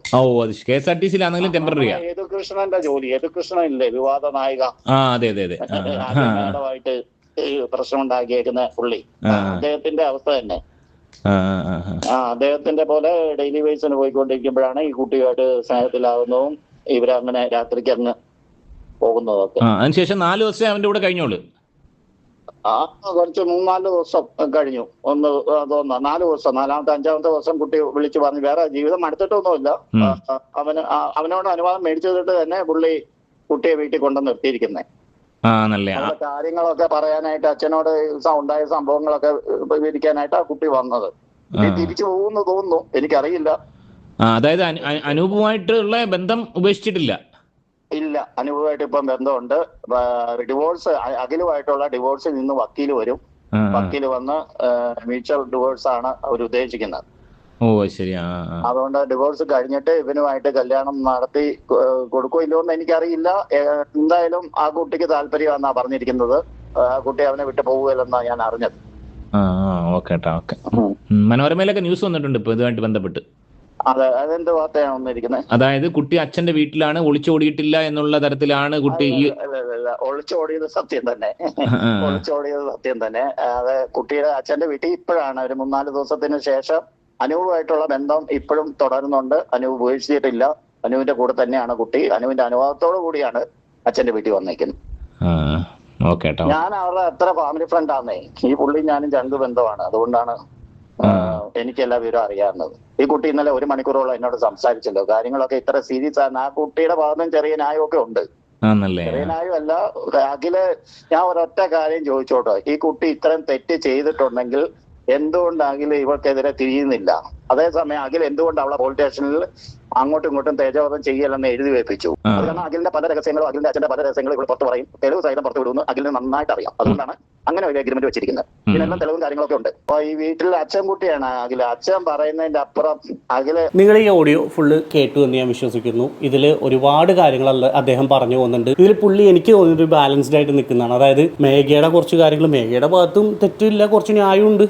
KSRTC-ലാണെങ്കിലും ടെമ്പററി. യദുകൃഷ്ണന്റെ ജോലി, യദുകൃഷ്ണൻ ഇല്ലേ വിവാദ നായിക, ആയിട്ട് പ്രശ്നം ഉണ്ടാക്കിയേക്കുന്ന പുള്ളി, അദ്ദേഹത്തിന്റെ അവസ്ഥ തന്നെ. അദ്ദേഹത്തിന്റെ പോലെ ഡെയിലി ബേസിന് പോയിക്കൊണ്ടിരിക്കുമ്പോഴാണ് ഈ കുട്ടിയുമായിട്ട് സ്നേഹത്തിലാവുന്നതും ഇവരങ്ങനെ രാത്രിക്ക് അങ്ങ് പോകുന്നതൊക്കെ. അതിനുശേഷം 4 ദിവസം അവന്റെ കൂടെ കഴിഞ്ഞോളൂ. കുറച്ച് 3-4 ദിവസം കഴിഞ്ഞു. 4 ദിവസം, 4-ാമത്തെ 5-ാമത്തെ ദിവസം കുട്ടി വിളിച്ചു പറഞ്ഞു വേറെ ജീവിതം അടുത്തിട്ടൊന്നുമില്ല. അവനോട് അനുവാദം മേടിച്ചിട്ട് തന്നെ പുള്ളി കുട്ടിയെ വീട്ടിൽ കൊണ്ടു നിർത്തിയിരിക്കുന്നത്. കാര്യങ്ങളൊക്കെ പറയാനായിട്ട് അച്ഛനോട് ഉണ്ടായ സംഭവങ്ങളൊക്കെ വിവരിക്കാനായിട്ട് ആ കുട്ടി വന്നത്. തിരിച്ചു പോകുന്നു തോന്നുന്നു, എനിക്കറിയില്ല. അതായത് അനൂപുമായിട്ടുള്ള ബന്ധം ഉപേക്ഷിച്ചിട്ടില്ല? ഇല്ല, അനൂപുമായിട്ട് ഇപ്പം ബന്ധമുണ്ട്. ഡിവോഴ്സ്, അഖിലുമായിട്ടുള്ള ഡിവോഴ്സിൽ നിന്ന് വക്കീല് വരും. വക്കീല് വന്ന് മ്യൂച്വൽ ഡിവോഴ്സ് ആണ് അവർ ഉദ്ദേശിക്കുന്നത്. അതുകൊണ്ട് ഡിവോഴ്സ് കഴിഞ്ഞിട്ട് ഇവനുമായിട്ട് കല്യാണം നടത്തി കൊടുക്കുമല്ലോ എന്ന് എനിക്കറിയില്ല. എന്തായാലും ആ കുട്ടിക്ക് താല്പര്യമാണെന്നാ പറഞ്ഞിരിക്കുന്നത്. ആ കുട്ടി അവനെ വിട്ട് പോകുകയല്ലെന്നാ ഞാൻ അറിഞ്ഞത്. മനോരമയിലൊക്കെ ന്യൂസ് വന്നിട്ടുണ്ട് ഇപ്പൊ ഇതുമായിട്ട് ബന്ധപ്പെട്ട്. അതെ, അതെന്ത് വാർത്തയാണ് വന്നിരിക്കുന്നത്? അതായത് കുട്ടി അച്ഛന്റെ വീട്ടിലാണ്, ഒളിച്ചോടിയിട്ടില്ല എന്നുള്ള തരത്തിലാണ് കുട്ടി. ഒളിച്ചോടിയത് സത്യം തന്നെ, ഒളിച്ചോടിയത് സത്യം തന്നെ. അത് കുട്ടിയുടെ അച്ഛന്റെ വീട്ടിൽ ഇപ്പോഴാണ് ഒരു 3-4 ദിവസത്തിന് ശേഷം അനൂപുമായിട്ടുള്ള ബന്ധം ഇപ്പോഴും തുടരുന്നുണ്ട്. അനൂപ് ഉപേക്ഷിച്ചിട്ടില്ല. അനുവിന്റെ കൂടെ തന്നെയാണ് കുട്ടി. അനുവിന്റെ അനുവാദത്തോടു കൂടിയാണ് അച്ഛന്റെ വീട്ടിൽ വന്നേക്കുന്നത്. ഞാൻ അവരുടെ അത്ര ഫാമിലി ഫ്രണ്ട് ആന്നേ. ഈ പുള്ളി ഞാനും ചങ്ക് ബന്ധമാണ്, അതുകൊണ്ടാണ് എനിക്കെല്ലാ വിവരം അറിയാവുന്നത്. ഈ കുട്ടി ഇന്നലെ 1 മണിക്കൂറോളം എന്നോട് സംസാരിച്ചല്ലോ. കാര്യങ്ങളൊക്കെ ഇത്ര സീരിയസ് ആണ്. ആ കുട്ടിയുടെ ഭാഗത്തും ചെറിയ ന്യായമൊക്കെ ഉണ്ട്. ചെറിയ ന്യായമല്ല. അഖില് ഞാൻ ഒരൊറ്റ കാര്യം ചോദിച്ചോട്ടോ, ഈ കുട്ടി ഇത്രയും തെറ്റ് ചെയ്തിട്ടുണ്ടെങ്കിൽ എന്തുകൊണ്ട് അഖിൽ ഇവർക്കെതിരെ തിരിയുന്നില്ല? അതേസമയം അഖിൽ എന്തുകൊണ്ട് അവളെ പോലീസ് സ്റ്റേഷനിൽ അങ്ങോട്ടും ഇങ്ങോട്ടും തേജോവധം ചെയ്യലെന്ന് എഴുതി വെപ്പിച്ചു? അത് കാരണം അഖിലിന്റെ പല രഹസ്യങ്ങളും, അഖിലിന്റെ അച്ഛന്റെ പല രഹസ്യങ്ങളും ഇവിടെ പുറത്ത് പറയും. തെളിവ് സഹിതം പുറത്ത് വിടുമെന്ന് അഖിലിന് നന്നായിട്ട് അറിയാം. അതുകൊണ്ടാണ് അങ്ങനെ ഒരു അഗ്രിമെന്റ് വെച്ചിരിക്കുന്നത്. ഇതിനെല്ലാം തെളിവും കാര്യങ്ങളൊക്കെ ഉണ്ട്. അപ്പൊ ഈ വീട്ടിൽ അച്ഛൻ കുട്ടിയാണ് അഖില്. അച്ഛൻ പറയുന്നതിന്റെ അപ്പുറം അഖില്. നിങ്ങൾ ഈ ഓഡിയോ ഫുള്ള് കേട്ടു എന്ന് ഞാൻ വിശ്വസിക്കുന്നു. ഇതിൽ ഒരുപാട് കാര്യങ്ങളല്ല അദ്ദേഹം പറഞ്ഞു പോകുന്നുണ്ട്. ഇതിൽ പുള്ളി എനിക്ക് തോന്നിയൊരു ബാലൻസ്ഡ് ആയിട്ട് നിൽക്കുന്നതാണ്. അതായത് മേഘയുടെ കുറച്ച് കാര്യങ്ങൾ, മേഘയുടെ ഭാഗത്തും തെറ്റില്ല, കുറച്ച് ന്യായമുണ്ട്.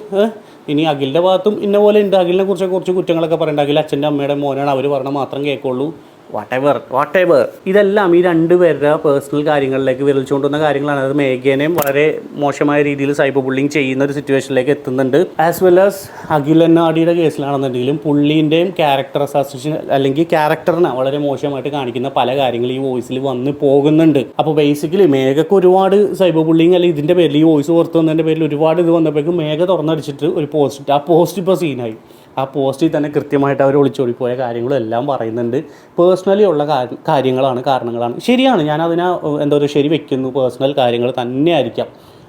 ഇനി അഖിലിന്റെ ഭാഗത്തും ഇന്ന പോലെ ഉണ്ട്. അഖിലിനെ കുറിച്ച് കുറച്ച് കുറ്റങ്ങളൊക്കെ പറയേണ്ട. അഖിൽ അച്ഛൻ്റെ അമ്മയുടെ മോനാണ്, അവർ പറഞ്ഞാൽ മാത്രം കേൾക്കുള്ളൂ. വാട്ട് എവർ ഇതെല്ലാം ഈ രണ്ടുപേരുടെ പേഴ്സണൽ കാര്യങ്ങളിലേക്ക് വിരൽ ചൂണ്ടുന്ന കാര്യങ്ങളാണ്. അത് മേഘേനെയും വളരെ മോശമായ രീതിയിൽ സൈബർ ബുള്ളിങ് ചെയ്യുന്ന ഒരു സിറ്റുവേഷനിലേക്ക് എത്തുന്നുണ്ട്. ആസ് വെൽ ആസ് അഖിൽ എന്നാടിയുടെ കേസിലാണെന്നുണ്ടെങ്കിലും പുള്ളീൻ്റെയും ക്യാരക്ടർ അസോസിയേഷൻ അല്ലെങ്കിൽ ക്യാരക്ടറിനെ വളരെ മോശമായിട്ട് കാണിക്കുന്ന പല കാര്യങ്ങൾ ഈ വോയിസിൽ വന്ന് പോകുന്നുണ്ട്. അപ്പോൾ ബേസിക്കലി മേഘക്ക് ഒരുപാട് സൈബർ ബുള്ളിങ് അല്ലെങ്കിൽ ഇതിൻ്റെ പേരിൽ ഈ വോയിസ് പുറത്തു വന്നതിൻ്റെ പേരിൽ ഒരുപാട് ഇത് വന്നപ്പോഴേക്കും മേഘ തുറന്നടിച്ചിട്ട് ഒരു പോസ്റ്റ്, ആ പോസ്റ്റ് ഇപ്പോൾ സീനായി. ആ പോസ്റ്റിൽ തന്നെ കൃത്യമായിട്ട് അവർ ഒളിച്ചോടിപ്പോയ കാര്യങ്ങളും എല്ലാം പറയുന്നുണ്ട്. പേഴ്സണലി ഉള്ള കാരണങ്ങളാണ്. ശരിയാണ്, ഞാനതിനെ എന്താ പറയുക ശരി വെക്കുന്നു. പേഴ്സണൽ കാര്യങ്ങൾ തന്നെയായിരിക്കാം,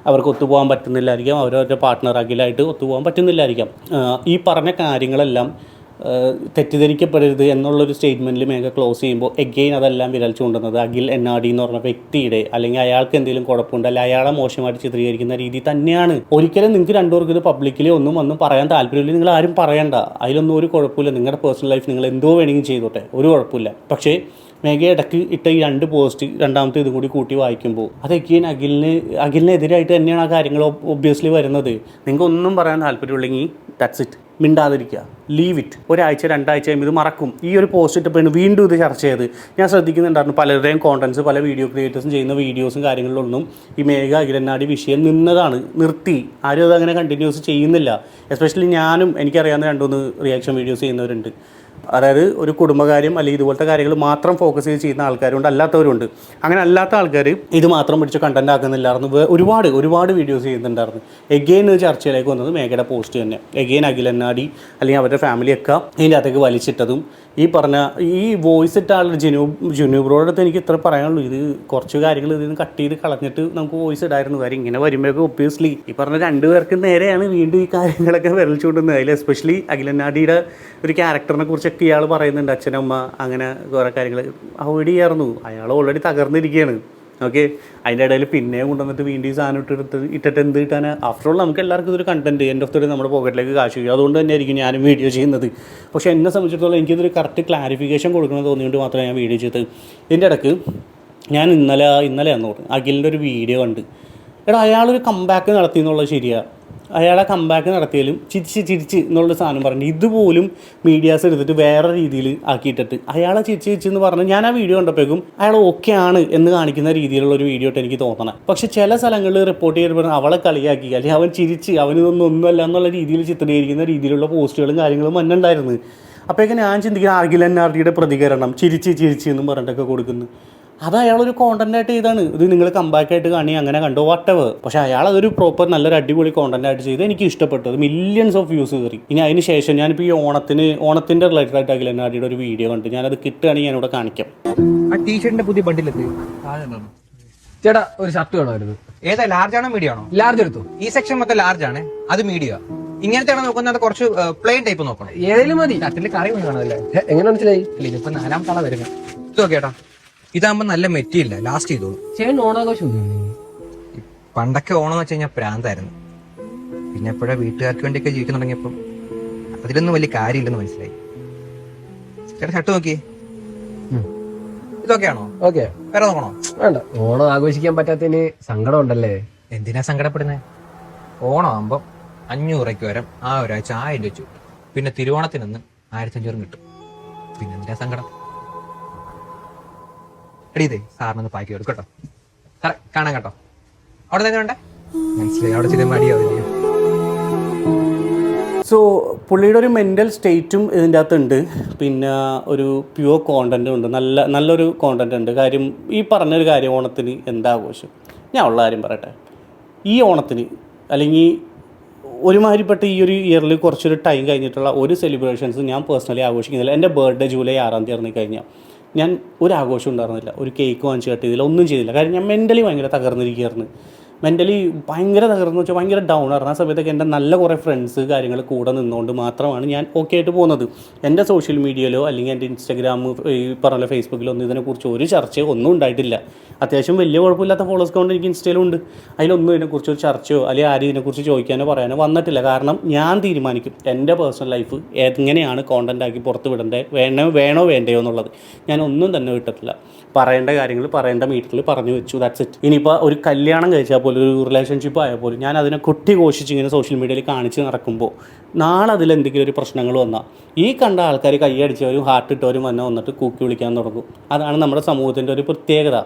അവർക്ക് ഒത്തുപോകാൻ പറ്റുന്നില്ലായിരിക്കാം, അവരവരുടെ പാർട്ട്ണർ അഖിലായിട്ട് ഒത്തുപോകാൻ പറ്റുന്നില്ലായിരിക്കാം. ഈ പറഞ്ഞ കാര്യങ്ങളെല്ലാം തെറ്റിദ്ധരിക്കപ്പെടരുത് എന്നുള്ളൊരു സ്റ്റേറ്റ്മെൻറ്റിൽ മേഘ ക്ലോസ് ചെയ്യുമ്പോൾ എഗെയിൻ അതെല്ലാം വിരൽ ചൂണ്ടുന്നത് അഖിൽ എന്നാടി എന്ന് പറഞ്ഞ വ്യക്തിയുടെ അല്ലെങ്കിൽ അയാൾക്ക് എന്തെങ്കിലും കുഴപ്പമുണ്ട് അല്ലെങ്കിൽ അയാളെ മോശമായിട്ട് ചിത്രീകരിക്കുന്ന രീതി തന്നെയാണ്. ഒരിക്കലും നിങ്ങൾക്ക് രണ്ടുപേർക്ക് ഇത് പബ്ലിക്കലി ഒന്നും പറയാൻ താല്പര്യമില്ല, നിങ്ങൾ ആരും പറയണ്ട, അതിലൊന്നും ഒരു കുഴപ്പമില്ല. നിങ്ങളുടെ പേഴ്സണൽ ലൈഫ് നിങ്ങൾ എന്തോ വേണമെങ്കിലും ചെയ്തോട്ടെ, ഒരു കുഴപ്പമില്ല. പക്ഷേ മേഘ ഇടയ്ക്ക് ഇട്ട ഈ 2 പോസ്റ്റ് രണ്ടാമത്തെ ഇതും കൂടി കൂട്ടി വായിക്കുമ്പോൾ അതൊക്കെ അഖിലിനെതിരായിട്ട് തന്നെയാണ് ആ കാര്യങ്ങൾ ഒബ്വിയസ്ലി വരുന്നത്. നിങ്ങൾക്ക് ഒന്നും പറയാൻ താല്പര്യമുള്ളെങ്കിൽ ദാറ്റ്സ് ഇറ്റ്, മിണ്ടാതിരിക്കുക, ലീവ് ഇറ്റ്. ഒരാഴ്ച 2 ആഴ്ച കഴിയുമ്പോൾ ഇത് മറക്കും. ഈ ഒരു പോസ്റ്റ് ഇട്ടപ്പോൾ വീണ്ടും ഇത് ചർച്ച ചെയ്ത് ഞാൻ ശ്രദ്ധിക്കുന്നുണ്ടായിരുന്നു. പലരുടെയും കോണ്ടൻസ്, പല വീഡിയോ ക്രിയേറ്റേഴ്സും ചെയ്യുന്ന വീഡിയോസും കാര്യങ്ങളിലൊന്നും ഈ മേഘ അഖിലന്നാടി വിഷയം നിർത്തി. ആരും അതങ്ങനെ കണ്ടിന്യൂസ് ചെയ്യുന്നില്ല. എസ്പെഷ്യലി ഞാനും എനിക്കറിയാവുന്ന 2-3 റിയാക്ഷൻ വീഡിയോസ് ചെയ്യുന്നവരുണ്ട്. അതായത് ഒരു കുടുംബകാര്യം അല്ലെങ്കിൽ ഇതുപോലത്തെ കാര്യങ്ങൾ മാത്രം ഫോക്കസ് ചെയ്ത് ചെയ്യുന്ന ആൾക്കാരുണ്ട്, അല്ലാത്തവരുണ്ട്. അങ്ങനെ അല്ലാത്ത ആൾക്കാർ ഇത് മാത്രം പിടിച്ച് കണ്ടന്റ് ആക്കുന്നില്ലായിരുന്നു. ഒരുപാട് വീഡിയോസ് ചെയ്യുന്നുണ്ടായിരുന്നു. എഗെയിൻ ചർച്ചയിലേക്ക് വന്നത് മേഘയുടെ പോസ്റ്റ് തന്നെ. എഗെയിൻ അഖിലന്നാടി അല്ലെങ്കിൽ അവരുടെ ഫാമിലിയൊക്കെ ഇതിൻ്റെ അകത്തേക്ക് വലിച്ചിട്ടതും ഈ വോയിസ് ഇട്ട ആളുടെ ജുനു ബ്രോയുടെ അടുത്ത് എനിക്ക് ഇത്ര പറയാനുള്ളൂ. ഇത് കുറച്ച് കാര്യങ്ങൾ ഇതിൽ നിന്ന് കട്ട് ചെയ്ത് കളഞ്ഞിട്ട് നമുക്ക് വോയിസ് ഇടായിരുന്നു. കാര്യം ഇങ്ങനെ വരുമ്പോഴേക്കും ഒബ്വിയസ്ലി ഈ പറഞ്ഞ 2 പേർക്ക് നേരെയാണ് വീണ്ടും ഈ കാര്യങ്ങളൊക്കെ വിരൽ ചൂണ്ടുന്നത്. അതിൽ എസ്പെഷ്യലി അഖിലന്നാടിയുടെ ഒരു ക്യാരക്ടറിനെ കുറിച്ചൊക്കെ ഇയാൾ പറയുന്നുണ്ട്. അച്ഛനമ്മ അങ്ങനെ കുറേ കാര്യങ്ങൾ അവോയ്ഡ് ചെയ്യായിരുന്നു. അയാൾ ഓൾറെഡി തകർന്നിരിക്കുകയാണ്. ഓക്കെ, അതിൻ്റെ ഇടയിൽ പിന്നെയും കൊണ്ടുവന്നിട്ട് വീണ്ടും ഈ സാധനം ഇട്ടിട്ട് എന്ത് കിട്ടാൻ? ആഫ്റ്റർ ഓൾ നമുക്ക് എല്ലാവർക്കും ഇതൊരു content end of the day നമ്മുടെ പോക്കറ്റിലേക്ക് കാശ് വയ്ക്കും. അതുകൊണ്ട് തന്നെ ആയിരിക്കും ഞാനും വീഡിയോ ചെയ്യുന്നത്. പക്ഷേ എന്നെ സംബന്ധിച്ചിടത്തോളം എനിക്കിതൊരു കറക്റ്റ് ക്ലാരിഫിക്കേഷൻ കൊടുക്കണമെന്ന് തോന്നിയിട്ട് മാത്രമേ ഞാൻ വീഡിയോ ചെയ്തത്. ഇതിൻ്റെ ഇടയ്ക്ക് ഞാൻ ഇന്നലെയാണെന്ന് പറഞ്ഞു അഖിലിൻ്റെ ഒരു വീഡിയോ കണ്ട്. അയാളൊരു കംബാക്ക് നടത്തി എന്നുള്ളത് ശരിയാണ്. അയാളെ കംബാക്ക് നടത്തിയാലും ചിരിച്ച് എന്നുള്ള സാധനം പറഞ്ഞു. ഇതുപോലും മീഡിയാസ് എടുത്തിട്ട് വേറെ രീതിയിൽ ആക്കിയിട്ടിട്ട് അയാളെ ചിരിച്ചെന്ന് പറഞ്ഞ് ഞാൻ ആ വീഡിയോ കണ്ടപ്പോഴേക്കും അയാൾ ഓക്കെ ആണ് എന്ന് കാണിക്കുന്ന രീതിയിലുള്ള ഒരു വീഡിയോ ആയിട്ട് എനിക്ക് തോന്നണം. പക്ഷേ ചില സ്ഥലങ്ങളിൽ റിപ്പോർട്ട് ചെയ്തപ്പോൾ അവളെ കളിയാക്കി അല്ലെങ്കിൽ അവൻ ചിരിച്ച് അവനിതൊന്നൊന്നുമല്ല എന്നുള്ള രീതിയിൽ ചിത്രീകരിക്കുന്ന രീതിയിലുള്ള പോസ്റ്റുകളും കാര്യങ്ങളും മന്നുണ്ടായിരുന്നു. അപ്പോഴേക്കും ഞാൻ ചിന്തിക്കുന്ന അഖിലന്നാർഡിയുടെ പ്രതികരണം ചിരിച്ച് എന്നും പറഞ്ഞിട്ടൊക്കെ കൊടുക്കുന്നു. അത് അയാളൊരു കോണ്ടന്റായിട്ട് ചെയ്താണ്. ഇത് നിങ്ങൾ കമ്പാക്റ്റായിട്ട് കാണി അങ്ങനെ കണ്ടോ വാട്ടെവർ. പക്ഷേ അയാൾ അതൊരു പ്രോപ്പർ നല്ലൊരു അടിപൊളി കോണ്ടന്റായിട്ട് ചെയ്ത് എനിക്ക് ഇഷ്ടപ്പെട്ടു. അത് മില്യൺസ് ഓഫ് വ്യൂസ് കയറി. ഇനി അതിന് ശേഷം ഞാനിപ്പോൾ ഈ ഓണത്തിൻ്റെ റിലേറ്റഡ് ആയിട്ട് അഖിലന്നാടിയുടെ ഒരു വീഡിയോ കണ്ട് ഞാനത് കിട്ടുകയാണെങ്കിൽ ഞാനിവിടെ കാണിക്കാം. ആ ടീഷർട്ടിന്റെ പുതിയ ബണ്ടിലെത്തി ചേട്ടാ ഒരു ഷർട്ട് വേണമായിരുന്നു. ഏതാ, ലാർജ് ആണോ മീഡിയം ആണോ? ലാർജ് എടുത്തു. ഈ സെക്ഷൻ മൊത്തം ലാർജ് ആണ്, അത് മീഡിയം. ഇങ്ങനത്തെ ആണോ നോക്കുന്നത്? കുറച്ച് പ്ലെയിൻ ടൈപ്പ് നോക്കണം. ഏതെങ്കിലും മതി. ഷർട്ടിൽ കറി വേണമല്ലേ? എങ്ങനെ മനസ്സിലായി? ഇതിപ്പോ 4ാം തള വരുന്നത്. ഇത് നോക്കേട്ടാ, ഇതാകുമ്പോ നല്ല മെറ്റീരിയൽ ലാസ്റ്റ് ചെയ്തോളൂ. ചേട്ടൻ ഓണാഘോഷം പണ്ടൊക്കെ ഓണം എന്ന് വെച്ച് കഴിഞ്ഞാൽ പ്രാന്തായിരുന്നു. പിന്നെ എപ്പോഴാ വീട്ടുകാർക്ക് വേണ്ടിയൊക്കെ ജീവിക്കാൻ തുടങ്ങിയപ്പോ അതിലൊന്നും വലിയ കാര്യമില്ലെന്ന് മനസ്സിലായി. ചേട്ടാ ഷർട്ട് നോക്കി, ഇതൊക്കെയാണോ? ഓക്കെ, വേറെ നോക്കണോ? വേണ്ട. ഓണം ആഘോഷിക്കാൻ പറ്റാത്തതിന് സങ്കടം ഉണ്ടല്ലേ? എന്തിനാ സങ്കടപ്പെടുന്നത്? ഓണം ആകുമ്പോ 500 രൂപയ്ക്ക് വരാം, ആ ഒരാഴ്ച 1000 വെച്ചു. പിന്നെ തിരുവോണത്തിനൊന്ന് 1500 കിട്ടും. പിന്നെ എന്തിനാ സങ്കടം? എടീതേ സാറിനൊന്ന് പാക്കി കൊടുക്കും കേട്ടോ. സാറേ കാണാൻ കേട്ടോ. അവിടെ തന്നെ വേണ്ടേ? മനസ്സിലായി, അവിടെ ചില മടിയാവില്ലേ? സോ പുള്ളിയുടെ ഒരു മെൻ്റൽ സ്റ്റേറ്റും ഇതിൻ്റെ അകത്തുണ്ട്. പിന്നെ ഒരു പ്യുവർ കോണ്ടൻറ്റും ഉണ്ട്, നല്ലൊരു കോണ്ടൻ്റ് ഉണ്ട്. കാര്യം ഈ പറഞ്ഞൊരു കാര്യം, ഓണത്തിന് എന്താഘോഷം? ഞാൻ ഉള്ള കാര്യം പറയട്ടെ. ഈ ഓണത്തിന് അല്ലെങ്കിൽ ഒരുമാതിരിപ്പെട്ട ഈ ഒരു ഇയറിൽ കുറച്ചൊരു ടൈം കഴിഞ്ഞിട്ടുള്ള ഒരു സെലിബ്രേഷൻസ് ഞാൻ പേഴ്സണലി ആഘോഷിക്കുന്നില്ല. എൻ്റെ ബർത്ത്ഡേ ജൂലൈ 6 തീയതി കഴിഞ്ഞാൽ ഞാൻ ഒരു ആഘോഷം ഉണ്ടായിരുന്നില്ല, ഒരു കേക്ക് വാങ്ങിച്ച് കട്ട് ചെയ്തില്ല, ഒന്നും ചെയ്തില്ല. കാര്യം ഞാൻ മെൻ്റലി ഭയങ്കര തകർന്നിരിക്കുകയായിരുന്നു. മെൻ്റലി ഭയങ്കര തകർന്നു വെച്ചാൽ ഭയങ്കര ഡൗൺ ആയിരുന്നു. ആ സമയത്തൊക്കെ എൻ്റെ നല്ല കുറേ ഫ്രണ്ട്സ് കാര്യങ്ങൾ കൂടെ നിന്നുകൊണ്ട് മാത്രമാണ് ഞാൻ ഓക്കെ ആയിട്ട് പോകുന്നത്. എൻ്റെ സോഷ്യൽ മീഡിയയിലോ അല്ലെങ്കിൽ എൻ്റെ ഇൻസ്റ്റാഗ്രാം ഈ പറഞ്ഞ ഫേസ്ബുക്കിലോ ഒന്നും ഇതിനെക്കുറിച്ച് ഒരു ചർച്ചയോ ഒന്നും ഉണ്ടായിട്ടില്ല. അത്യാവശ്യം വലിയ കുഴപ്പമില്ലാത്ത ഫോളോവേഴ്സ് കൊണ്ട് എനിക്ക് ഇൻസ്റ്റയിലുണ്ട്. അതിലൊന്നും ഇതിനെക്കുറിച്ച് ഒരു ചർച്ചയോ അല്ലെങ്കിൽ ആരും ഇതിനെക്കുറിച്ച് ചോദിക്കാനോ പറയാനോ വന്നിട്ടില്ല. കാരണം ഞാൻ തീരുമാനിക്കും എൻ്റെ പേഴ്സണൽ ലൈഫ് എങ്ങനെയാണ് കോണ്ടൻ്റ് ആക്കി പുറത്ത് വിടേണ്ടത്, വേണോ വേണ്ടയോ എന്നുള്ളത്. ഞാൻ ഒന്നും തന്നെ വിട്ടിട്ടില്ല. പറയേണ്ട കാര്യങ്ങൾ പറയേണ്ട മീറ്ററിൽ പറഞ്ഞു വെച്ചു, ദാറ്റ്സ് ഇറ്റ്. ഇനിയിപ്പോൾ ഒരു കല്യാണം കഴിച്ചാൽ പോലും പോലും ഒരു റിലേഷൻഷിപ്പ് ആയാൽ പോലും ഞാൻ അതിനെ കൊട്ടിഘോഷിച്ച് ഇങ്ങനെ സോഷ്യൽ മീഡിയയിൽ കാണിച്ച് നടക്കുമ്പോൾ നാളെ അതിലെന്തെങ്കിലും ഒരു പ്രശ്നങ്ങൾ വന്നാൽ ഈ കണ്ട ആൾക്കാർ കൈയടിച്ചവരും ഹാർട്ട് ഇട്ടവരും വന്നിട്ട് കൂക്കി വിളിക്കാൻ തുടങ്ങും. അതാണ് നമ്മുടെ സമൂഹത്തിൻ്റെ ഒരു പ്രത്യേകത.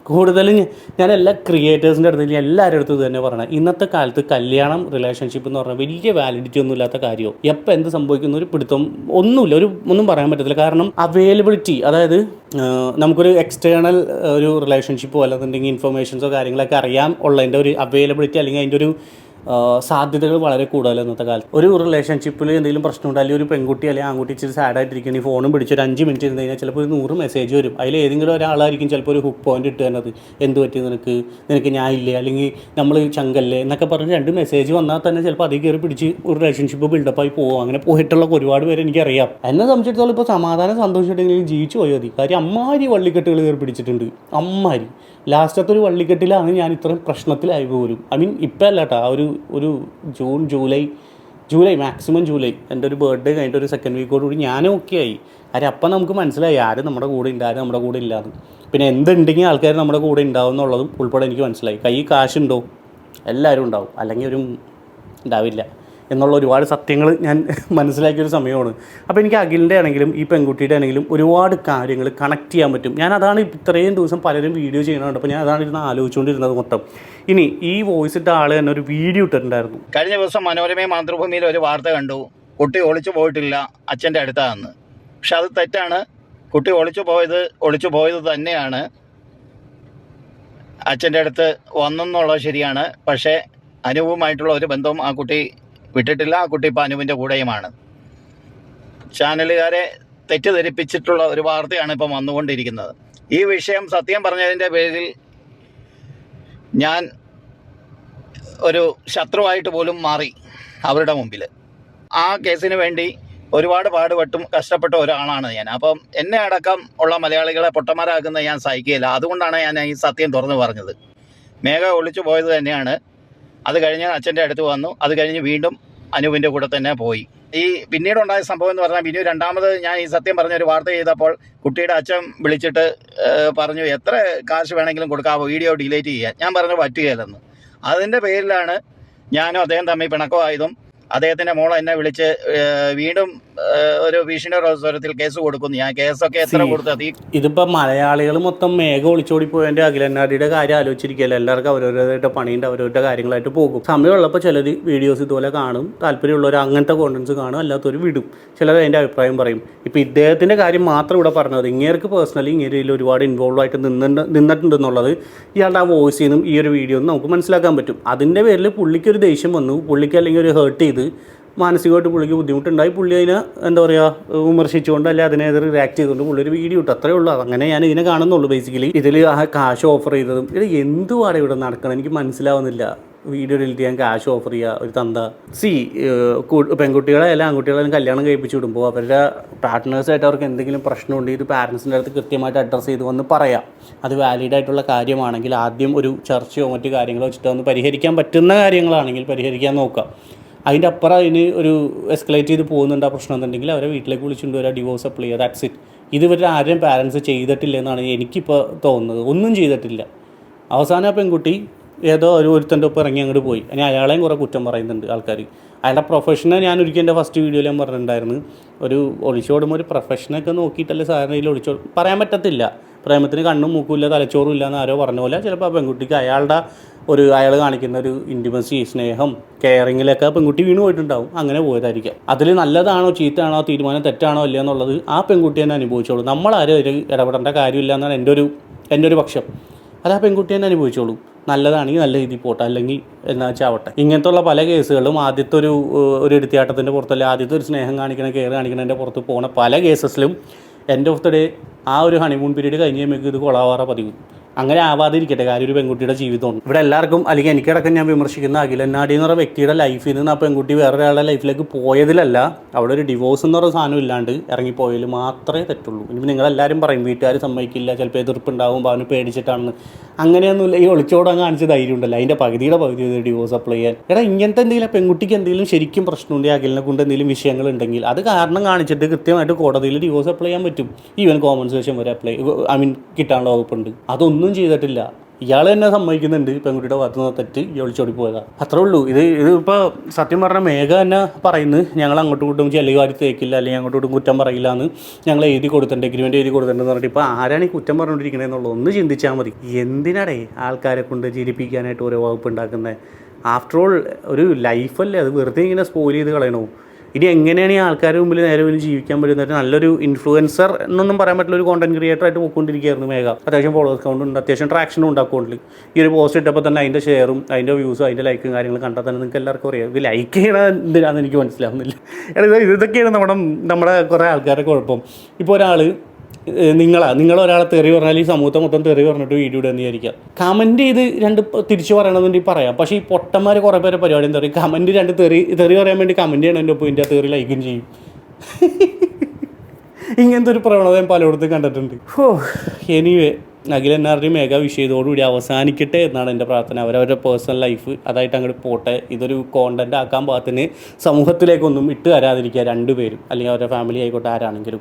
കൂടുതലും ഞാൻ എല്ലാ ക്രിയേറ്റേഴ്സിൻ്റെ അടുത്ത് എല്ലാവരുടെ അടുത്തും ഇത് തന്നെ പറയണം. ഇന്നത്തെ കാലത്ത് കല്യാണം റിലേഷൻഷിപ്പ് എന്ന് പറഞ്ഞാൽ വലിയ വാലിഡിറ്റി ഒന്നും ഇല്ലാത്ത കാര്യമോ. എപ്പോൾ എന്ത് സംഭവിക്കുന്ന ഒരു പിടുത്തം ഒന്നുമില്ല, ഒന്നും പറയാൻ പറ്റത്തില്ല. കാരണം അവൈലബിലിറ്റി, അതായത് നമുക്കൊരു എക്സ്റ്റേണൽ ഒരു റിലേഷൻഷിപ്പോ അല്ലെന്നുണ്ടെങ്കിൽ ഇൻഫർമേഷൻസോ കാര്യങ്ങളൊക്കെ അറിയാൻ ഉള്ളതിൻ്റെ ഒരു അവൈലബിലിറ്റി അല്ലെങ്കിൽ അതിൻ്റെ ഒരു സാധ്യതകൾ വളരെ കൂടുതലാണ് ഇന്നത്തെ കാലത്ത്. ഒരു റിലേഷൻഷിപ്പിൽ എന്തെങ്കിലും പ്രശ്നമുണ്ട്, അല്ലെങ്കിൽ ഒരു പെൺകുട്ടി അല്ലെങ്കിൽ ആൺകുട്ടി ഇച്ചിരി സാഡായിട്ടിരിക്കുകയാണ്, ഈ ഫോണും പിടിച്ചൊരു 5 മിനിറ്റ് ഇരുന്ന് കഴിഞ്ഞാൽ ചിലപ്പോൾ ഒരു 100 മെസ്സേജ് വരും. അതിൽ ഏതെങ്കിലും ഒരാളായിരിക്കും ചിലപ്പോൾ ഒരു ഹുക്ക് പോയിന്റ് ഇട്ട് തന്നത്, എന്ത് പറ്റി നിനക്ക് ഞാൻ ഇല്ലേ, അല്ലെങ്കിൽ നമ്മൾ ചങ്കല്ലേ എന്നൊക്കെ പറഞ്ഞ് 2 മെസ്സേജ് വന്നാൽ തന്നെ ചിലപ്പോൾ അതിൽ കയറി പിടിച്ച് ഒരു റിലേഷൻഷിപ്പ് ബിൽഡപ്പായി പോകും. അങ്ങനെ പോയിട്ടുള്ള ഒരുപാട് പേര് എനിക്കറിയാം. എന്നെ സംബന്ധിച്ചിടത്തോളം ഇപ്പോൾ സമാധാനം സന്തോഷമായിട്ടെങ്കിലും ജീവിച്ചു പോയാൽ മതി. കാര്യം അമ്മാരി വള്ളിക്കെട്ടുകൾ കയറി പിടിച്ചിട്ടുണ്ട്, അമ്മാരി. ലാസ്റ്റത്തെ ഒരു വള്ളിക്കെട്ടിലാണ് ഞാൻ ഇത്രയും പ്രശ്നത്തിലായി പോലും. ഐ മീൻ ഇപ്പം അല്ല കേട്ടോ, ഒരു ജൂൺ ജൂലൈ മാക്സിമം ജൂലൈ എൻ്റെ ഒരു ബർത്ത്ഡേ കഴിഞ്ഞിട്ട് ഒരു സെക്കൻഡ് വീക്കോടുകൂടി ഞാനും ഓക്കെ ആയി. കാര്യം അപ്പം നമുക്ക് മനസ്സിലായി ആരും നമ്മുടെ കൂടെ ഉണ്ട്, ആരും നമ്മുടെ കൂടെ ഇല്ലാതെ. പിന്നെ എന്തുണ്ടെങ്കിൽ ആൾക്കാർ നമ്മുടെ കൂടെ ഉണ്ടാവും എന്നുള്ളതും ഉൾപ്പെടെ എനിക്ക് മനസ്സിലായി. കൈ കാശുണ്ടോ എല്ലാവരും ഉണ്ടാവും, അല്ലെങ്കിൽ ഒരു ഉണ്ടാവില്ല എന്നുള്ള ഒരുപാട് സത്യങ്ങൾ ഞാൻ മനസ്സിലാക്കിയൊരു സമയമാണ്. അപ്പോൾ എനിക്ക് അഖിലിൻ്റെ ആണെങ്കിലും ഈ പെൺകുട്ടിയുടെ ആണെങ്കിലും ഒരുപാട് കാര്യങ്ങൾ കണക്ട് ചെയ്യാൻ പറ്റും. അതാണ് ഇത്രയും ദിവസം പലരും വീഡിയോ ചെയ്യുന്നുണ്ട്. അപ്പോൾ ഞാൻ അതാണ് ഇരുന്ന് ആലോചിച്ചുകൊണ്ടിരുന്നത് മൊത്തം. ഇനി ഈ വോയിസ് ഇട്ട ആൾ തന്നെ ഒരു വീഡിയോ ഇട്ടിട്ടുണ്ടായിരുന്നു. കഴിഞ്ഞ ദിവസം മനോരമയും മാതൃഭൂമിയിൽ ഒരു വാർത്ത കണ്ടു, കുട്ടി ഒളിച്ചു പോയിട്ടില്ല, അച്ഛൻ്റെ അടുത്താണെന്ന്. പക്ഷെ അത് തെറ്റാണ്. കുട്ടി ഒളിച്ചു പോയത് തന്നെയാണ്. അച്ഛൻ്റെ അടുത്ത് വന്നെന്നുള്ളത് ശരിയാണ്. പക്ഷേ അനുവുമായിട്ടുള്ള ഒരു ബന്ധവും ആ കുട്ടി വിട്ടിട്ടില്ല. ആ കുട്ടി ഇപ്പോൾ അനുവിൻ്റെ കൂടെയുമാണ്. ചാനലുകാരെ തെറ്റിദ്ധരിപ്പിച്ചിട്ടുള്ള ഒരു വാർത്തയാണ് ഇപ്പം വന്നുകൊണ്ടിരിക്കുന്നത്. ഈ വിഷയം സത്യം പറഞ്ഞതിൻ്റെ പേരിൽ ഞാൻ ഒരു ശത്രുവായിട്ട് പോലും മാറി അവരുടെ മുമ്പിൽ. ആ കേസിന് വേണ്ടി ഒരുപാട് പാടുപെട്ടും കഷ്ടപ്പെട്ട ഒരാളാണ് ഞാൻ. അപ്പം എന്നെ അടക്കം ഉള്ള മലയാളികളെ പൊട്ടന്മാരാക്കുന്നത് ഞാൻ സഹിക്കുകയില്ല. അതുകൊണ്ടാണ് ഞാൻ ഈ സത്യം തുറന്നു പറഞ്ഞത്. മേഘ ഒളിച്ചു പോയത് തന്നെയാണ്. അത് കഴിഞ്ഞ് അച്ഛൻ്റെ അടുത്ത് വന്നു. അത് കഴിഞ്ഞ് വീണ്ടും അനുവിൻ്റെ കൂടെ തന്നെ പോയി. ഈ പിന്നീടുണ്ടായ സംഭവം എന്ന് പറഞ്ഞാൽ ബിനു രണ്ടാമത് ഞാൻ ഈ സത്യം പറഞ്ഞൊരു വാർത്ത ചെയ്തപ്പോൾ കുട്ടിയുടെ അച്ഛൻ വിളിച്ചിട്ട് പറഞ്ഞു, എത്ര കാശ് വേണമെങ്കിലും കൊടുക്കാമോ, വീഡിയോ ഡിലീറ്റ് ചെയ്യാൻ. ഞാൻ പറഞ്ഞു പറ്റുകയില്ലെന്ന്. അതിൻ്റെ പേരിലാണ് ഞാനും അദ്ദേഹം തമ്മിൽ പിണക്കമായതും അദ്ദേഹത്തിൻ്റെ മോളെ എന്നെ വിളിച്ച് വീണ്ടും ഒരു ഭീഷണിയുടെ സ്വരത്തിൽ കേസ് കൊടുക്കുന്നു. ഞാൻ കേസൊക്കെ എത്ര കൊടുത്തത്. ഇതിപ്പോൾ മലയാളികൾ മൊത്തം മേഘ ഒളിച്ചോടിപ്പോയതിൻ്റെ അഖിലന്നാടിയുടെ കാര്യം ആലോചിച്ചിരിക്കുകയല്ല. എല്ലാവർക്കും അവരവരുടെ പണിയുണ്ട്, അവരവരുടെ കാര്യങ്ങളായിട്ട് പോകും. സമയമുള്ളപ്പോൾ ചിലർ വീഡിയോസ് ഇതുപോലെ കാണും, താല്പര്യമുള്ളവർ അങ്ങനത്തെ കോണ്ടൻസ് കാണും, അല്ലാത്തവർ വിടും. ചിലർ അതിൻ്റെ അഭിപ്രായം പറയും. ഇപ്പോൾ ഇദ്ദേഹത്തിൻ്റെ കാര്യം മാത്രം ഇവിടെ പറഞ്ഞത്, ഇങ്ങേർക്ക് പേഴ്സണലി ഇങ്ങനെ ഒരുപാട് ഇൻവോൾവ് ആയിട്ട് നിന്നിട്ടുണ്ടെന്നുള്ളത് ഇയാളുടെ ആ വോയിസിൽ നിന്നും ഈ ഒരു വീഡിയോ നിന്ന് നമുക്ക് മനസ്സിലാക്കാൻ പറ്റും. അതിൻ്റെ പേരിൽ പുള്ളിക്കൊരു ദേഷ്യം വന്നു, പുള്ളിക്ക് അല്ലെങ്കിൽ ഒരു ഹേർട്ട് ചെയ്ത് മാനസികമായിട്ട് പുള്ളിക്ക് ബുദ്ധിമുട്ടുണ്ടായി. പുള്ളി അതിനെ എന്താ പറയുക വിമർശിച്ചുകൊണ്ട് അല്ലെ അതിനെതിരെ റിയാക്ട് ചെയ്തുകൊണ്ട് പുള്ളി ഒരു വീഡിയോ ഇട്ടു, അത്രയേ ഉള്ളൂ. അങ്ങനെ ഞാൻ ഇതിനെ കാണുന്നുള്ളൂ. ബേസിക്കലി ഇതിൽ ആ കാശ് ഓഫർ ചെയ്തതും ഇത് എന്തുവാണ് ഇവിടെ നടക്കണം എനിക്ക് മനസ്സിലാവുന്നില്ല. വീഡിയോ ഡിലീറ്റ് ചെയ്യാൻ ക്യാഷ് ഓഫർ ചെയ്യുക ഒരു തന്ത. പെൺകുട്ടികളെ അല്ല ആൺകുട്ടികളെല്ലാം കല്യാണം കഴിപ്പിച്ച് വിടുമ്പോൾ അവരുടെ പാർട്ട്നേഴ്സായിട്ട് അവർക്ക് എന്തെങ്കിലും പ്രശ്നമുണ്ട്, ഇത് പാരൻസിൻ്റെ അടുത്ത് കൃത്യമായിട്ട് അഡ്രസ്സ് ചെയ്ത് വന്ന് പറയാം. അത് വാലിഡായിട്ടുള്ള കാര്യമാണെങ്കിൽ ആദ്യം ഒരു ചർച്ചയോ മറ്റു കാര്യങ്ങളോ വെച്ചിട്ട് വന്ന് പരിഹരിക്കാൻ പറ്റുന്ന കാര്യങ്ങളാണെങ്കിൽ പരിഹരിക്കാൻ നോക്കാം. അതിൻ്റെ അപ്പുറം അതിന് ഒരു എസ്കലേറ്റ് ചെയ്ത് പോകുന്നുണ്ട് ആ പ്രശ്നം എന്നുണ്ടെങ്കിൽ അവരെ വീട്ടിലേക്ക് വിളിച്ചുകൊണ്ട് വരിക, ഡിവോഴ്സ് അപ്ലൈ ചെയ്യുക, ദാറ്റ്സ് ഇറ്റ്. ഇതുവരെ ആരും പാരൻസ് ചെയ്തിട്ടില്ല എന്നാണ് എനിക്കിപ്പോൾ തോന്നുന്നത്. ഒന്നും ചെയ്തിട്ടില്ല. അവസാനം ആ പെൺകുട്ടി ഏതോ ഒരുത്തൻ്റെ ഒപ്പം ഇറങ്ങി അങ്ങോട്ട് പോയി. ഇനി അയാളെയും കുറേ കുറ്റം പറയുന്നുണ്ട് ആൾക്കാർ. അയാളുടെ പ്രൊഫഷനെ ഞാൻ ഒരിക്കൽ എൻ്റെ ഫസ്റ്റ് വീഡിയോയിൽ ഞാൻ പറഞ്ഞിട്ടുണ്ടായിരുന്നു, ഒരു ഒളിച്ചോടുമ്പോൾ ഒരു പ്രൊഫഷനൊക്കെ നോക്കിയിട്ടല്ലേ സാധാരണ ഇതിൽ പറയാൻ പറ്റത്തില്ല. പ്രേമത്തിന് കണ്ണും മൂക്കുമില്ല തലച്ചോറും ഇല്ല എന്ന് ആരോ പറഞ്ഞ പോലെ ചിലപ്പോൾ ആ പെൺകുട്ടിക്ക് അയാൾ കാണിക്കുന്ന ഒരു ഇൻറ്റിമസി, സ്നേഹം, കെയറിങ്ങിലൊക്കെ ആ പെൺകുട്ടി വീണ് പോയിട്ടുണ്ടാവും. അങ്ങനെ പോയതായിരിക്കാം. അതിൽ നല്ലതാണോ ചീത്തയാണോ തീരുമാനം തെറ്റാണോ ഇല്ല എന്നുള്ളത് ആ പെൺകുട്ടി തന്നെ അനുഭവിച്ചോളൂ. നമ്മളാരും അതിൽ ഇടപെടേണ്ട കാര്യമില്ല എന്നാണ് എൻ്റെ ഒരു പക്ഷം. അത് ആ പെൺകുട്ടി തന്നെ അനുഭവിച്ചോളൂ. നല്ലതാണെങ്കിൽ നല്ല രീതിയിൽ പോട്ടെ, അല്ലെങ്കിൽ എന്നാ വെച്ചാവട്ടെ. ഇങ്ങനത്തുള്ള പല കേസുകളും ആദ്യത്തെ ഒരു എടുത്തിയാട്ടത്തിൻ്റെ പുറത്തല്ല, ആദ്യത്തെ ഒരു സ്നേഹം കാണിക്കണം, കെയർ കാണിക്കണതിൻ്റെ പുറത്ത് പോകുന്ന പല കേസസിലും എൻഡ് ഓഫ് ദ ഡേ ആ ഒരു ഹണിമൂൺ പീരീഡ് കഴിഞ്ഞ് കഴിയുമ്പോൾ ഇത് കൊളാവാറ പതിവ്. അങ്ങനെ ആവാതിരിക്കട്ടെ. കാര്യം ഒരു പെൺകുട്ടിയുടെ ജീവിതമാണ്. ഇവിടെ എല്ലാവർക്കും, അല്ലെങ്കിൽ എനിക്കടക്കം ഞാൻ വിമർശിക്കുന്ന അഖിലന്നാടി എന്ന് പറയുന്ന വ്യക്തിയുടെ ലൈഫിൽ നിന്ന് ആ പെൺകുട്ടി വേറൊരാളുടെ ലൈഫിലേക്ക് പോയതിലല്ല, അവിടെ ഒരു ഡിവോഴ്സ് എന്ന് പറയുന്ന സാധനം ഇല്ലാണ്ട് ഇറങ്ങിപ്പോയതിൽ മാത്രമേ തെറ്റുള്ളൂ. ഇനിയിപ്പോൾ നിങ്ങളെല്ലാവരും പറയും വീട്ടുകാർ സമ്മതിക്കില്ല, ചിലപ്പോൾ എതിർപ്പുണ്ടാവും, അവന് പേടിച്ചിട്ടാണെന്ന്. അങ്ങനെയൊന്നുമില്ല. ഈ ഒളിച്ചോടാൻ കാണിച്ച ധൈര്യം ഉണ്ടല്ലോ, അതിൻ്റെ പകുതി ഡിവോഴ്സ് അപ്ലൈ ചെയ്യാൻ. ഇങ്ങനത്തെ എന്തെങ്കിലും പെൺകുട്ടിക്ക് എന്തെങ്കിലും ശരിക്കും പ്രശ്നമുണ്ട്, അഖിലിനെ കൊണ്ട് എന്തെങ്കിലും വിഷയങ്ങളുണ്ടെങ്കിൽ അത് കാരണം കാണിച്ചിട്ട് കൃത്യമായിട്ട് കോടതിയിൽ ഡിവോഴ്സ് അപ്ലൈ ചെയ്യാൻ പറ്റും. ഈവൻ കോമ്പൻസേഷൻ വരെ കിട്ടാനുള്ള വകുപ്പുണ്ട്. അതൊന്നും ചെയ്തിട്ടില്ല. ഇയാൾ തന്നെ സമ്മതിക്കുന്നുണ്ട് പെൺകുട്ടിയുടെ ഭാഗത്ത് നിന്ന് തെറ്റ് ഇയാൾ ഒളിച്ചോടി പോയതാണ്. അത്രേ ഉള്ളൂ. ഇതിപ്പോൾ സത്യം പറഞ്ഞാൽ മേഘ തന്നെ പറയുന്നത് ഞങ്ങൾ അങ്ങോട്ടും ഇങ്ങോട്ടും ചെല്ലുകാരി തേക്കില്ല അല്ലെങ്കിൽ അങ്ങോട്ടും ഇങ്ങോട്ടും കുറ്റം പറയില്ല എന്ന് ഞങ്ങൾ എഴുതി കൊടുത്തിട്ടുണ്ട്, എഗ്രിമെൻറ്റ് എഴുതി കൊടുത്തിട്ടുണ്ടെന്ന് പറഞ്ഞിട്ട് ഇപ്പോൾ ആരാണ് ഈ കുറ്റം പറഞ്ഞുകൊണ്ടിരിക്കണതെന്നുള്ളത് ഒന്ന് ചിന്തിച്ചാൽ മതി. എന്തിനാടേ ആൾക്കാരെ കൊണ്ട് ചിരിപ്പിക്കാനായിട്ട് ഓരോ വകുപ്പ് ഉണ്ടാക്കുന്നത്? ആഫ്റ്റർ ഓൾ ഒരു ലൈഫല്ലേ, അത് വെറുതെ ഇങ്ങനെ സ്പോയിൽ ചെയ്ത് കളയണോ? ഇനി എങ്ങനെയാണ് ഈ ആൾക്കാരുടെ മുമ്പിൽ നേരെ മുന്നിൽ ജീവിക്കാൻ പറ്റുന്നത്? നല്ലൊരു ഇൻഫ്ലുവൻസർ എന്നൊന്നും പറയാൻ പറ്റില്ല, ഒരു കോണ്ടന്റ് ക്രിയേറ്റർ ആയിട്ട് പോയിക്കൊണ്ടിരിക്കുകയായിരുന്നു മേഘ. അത്യാവശ്യം ഫോളോവേഴ്സ് കൗണ്ട് ഉണ്ട്, അത്യാവശ്യം ട്രാക്ഷനും ഉണ്ട് അക്കൗണ്ടിൽ. ഈ ഒരു പോസ്റ്റ് ഇട്ടപ്പോൾ തന്നെ അതിൻ്റെ ഷെയറും അതിൻ്റെ വ്യൂസും അതിൻ്റെ ലൈക്കും കാര്യങ്ങളും കണ്ടാൽ തന്നെ നിങ്ങൾക്ക് എല്ലാവർക്കും അറിയാം. ഇത് ലൈക്ക് ചെയ്യണ എന്തിനാണെന്ന് എനിക്ക് മനസ്സിലാവുന്നില്ല. ഇതൊക്കെയാണ് നമ്മുടെ കുറേ ആൾക്കാരുടെ കുഴപ്പം. ഇപ്പോൾ ഒരാൾ നിങ്ങളൊരാളെ തെറി പറഞ്ഞാൽ ഈ സമൂഹത്തെ മൊത്തം തെറി പറഞ്ഞിട്ട് വീഡിയോ ഇടുക എന്ന് വിചാരിക്കുക. കമൻറ്റ് ചെയ്ത് രണ്ട് തിരിച്ച് പറയണമെന്നുണ്ടെങ്കിൽ പറയാം. പക്ഷേ ഈ പൊട്ടന്മാർ കുറേ പേരെ പരിപാടി എന്താ പറയുക, കമൻറ്റ് രണ്ട് തെറി പറയാൻ വേണ്ടി കമൻറ്റ് ചെയ്യണം, എൻ്റെ ഒപ്പം ഇതിൻ്റെ തെറി ലൈക്കും ചെയ്യും. ഇങ്ങനത്തെ ഒരു പ്രവണത ഞാൻ പലയിടത്തും കണ്ടിട്ടുണ്ട്. എനിവേ, അഖിൽ NRD മേഘ വിഷയത്തോടുകൂടി അവസാനിക്കട്ടെ എന്നാണ് എൻ്റെ പ്രാർത്ഥന. അവരവരുടെ പേഴ്സണൽ ലൈഫ് അതായിട്ട് അങ്ങോട്ട് പോട്ടെ. ഇതൊരു കോണ്ടന്റ് ആക്കാൻ പാകത്തിന് സമൂഹത്തിലേക്കൊന്നും ഇട്ട് തരാതിരിക്കുക രണ്ടുപേരും, അല്ലെങ്കിൽ അവരുടെ ഫാമിലി ആയിക്കോട്ടെ ആരാണെങ്കിലും.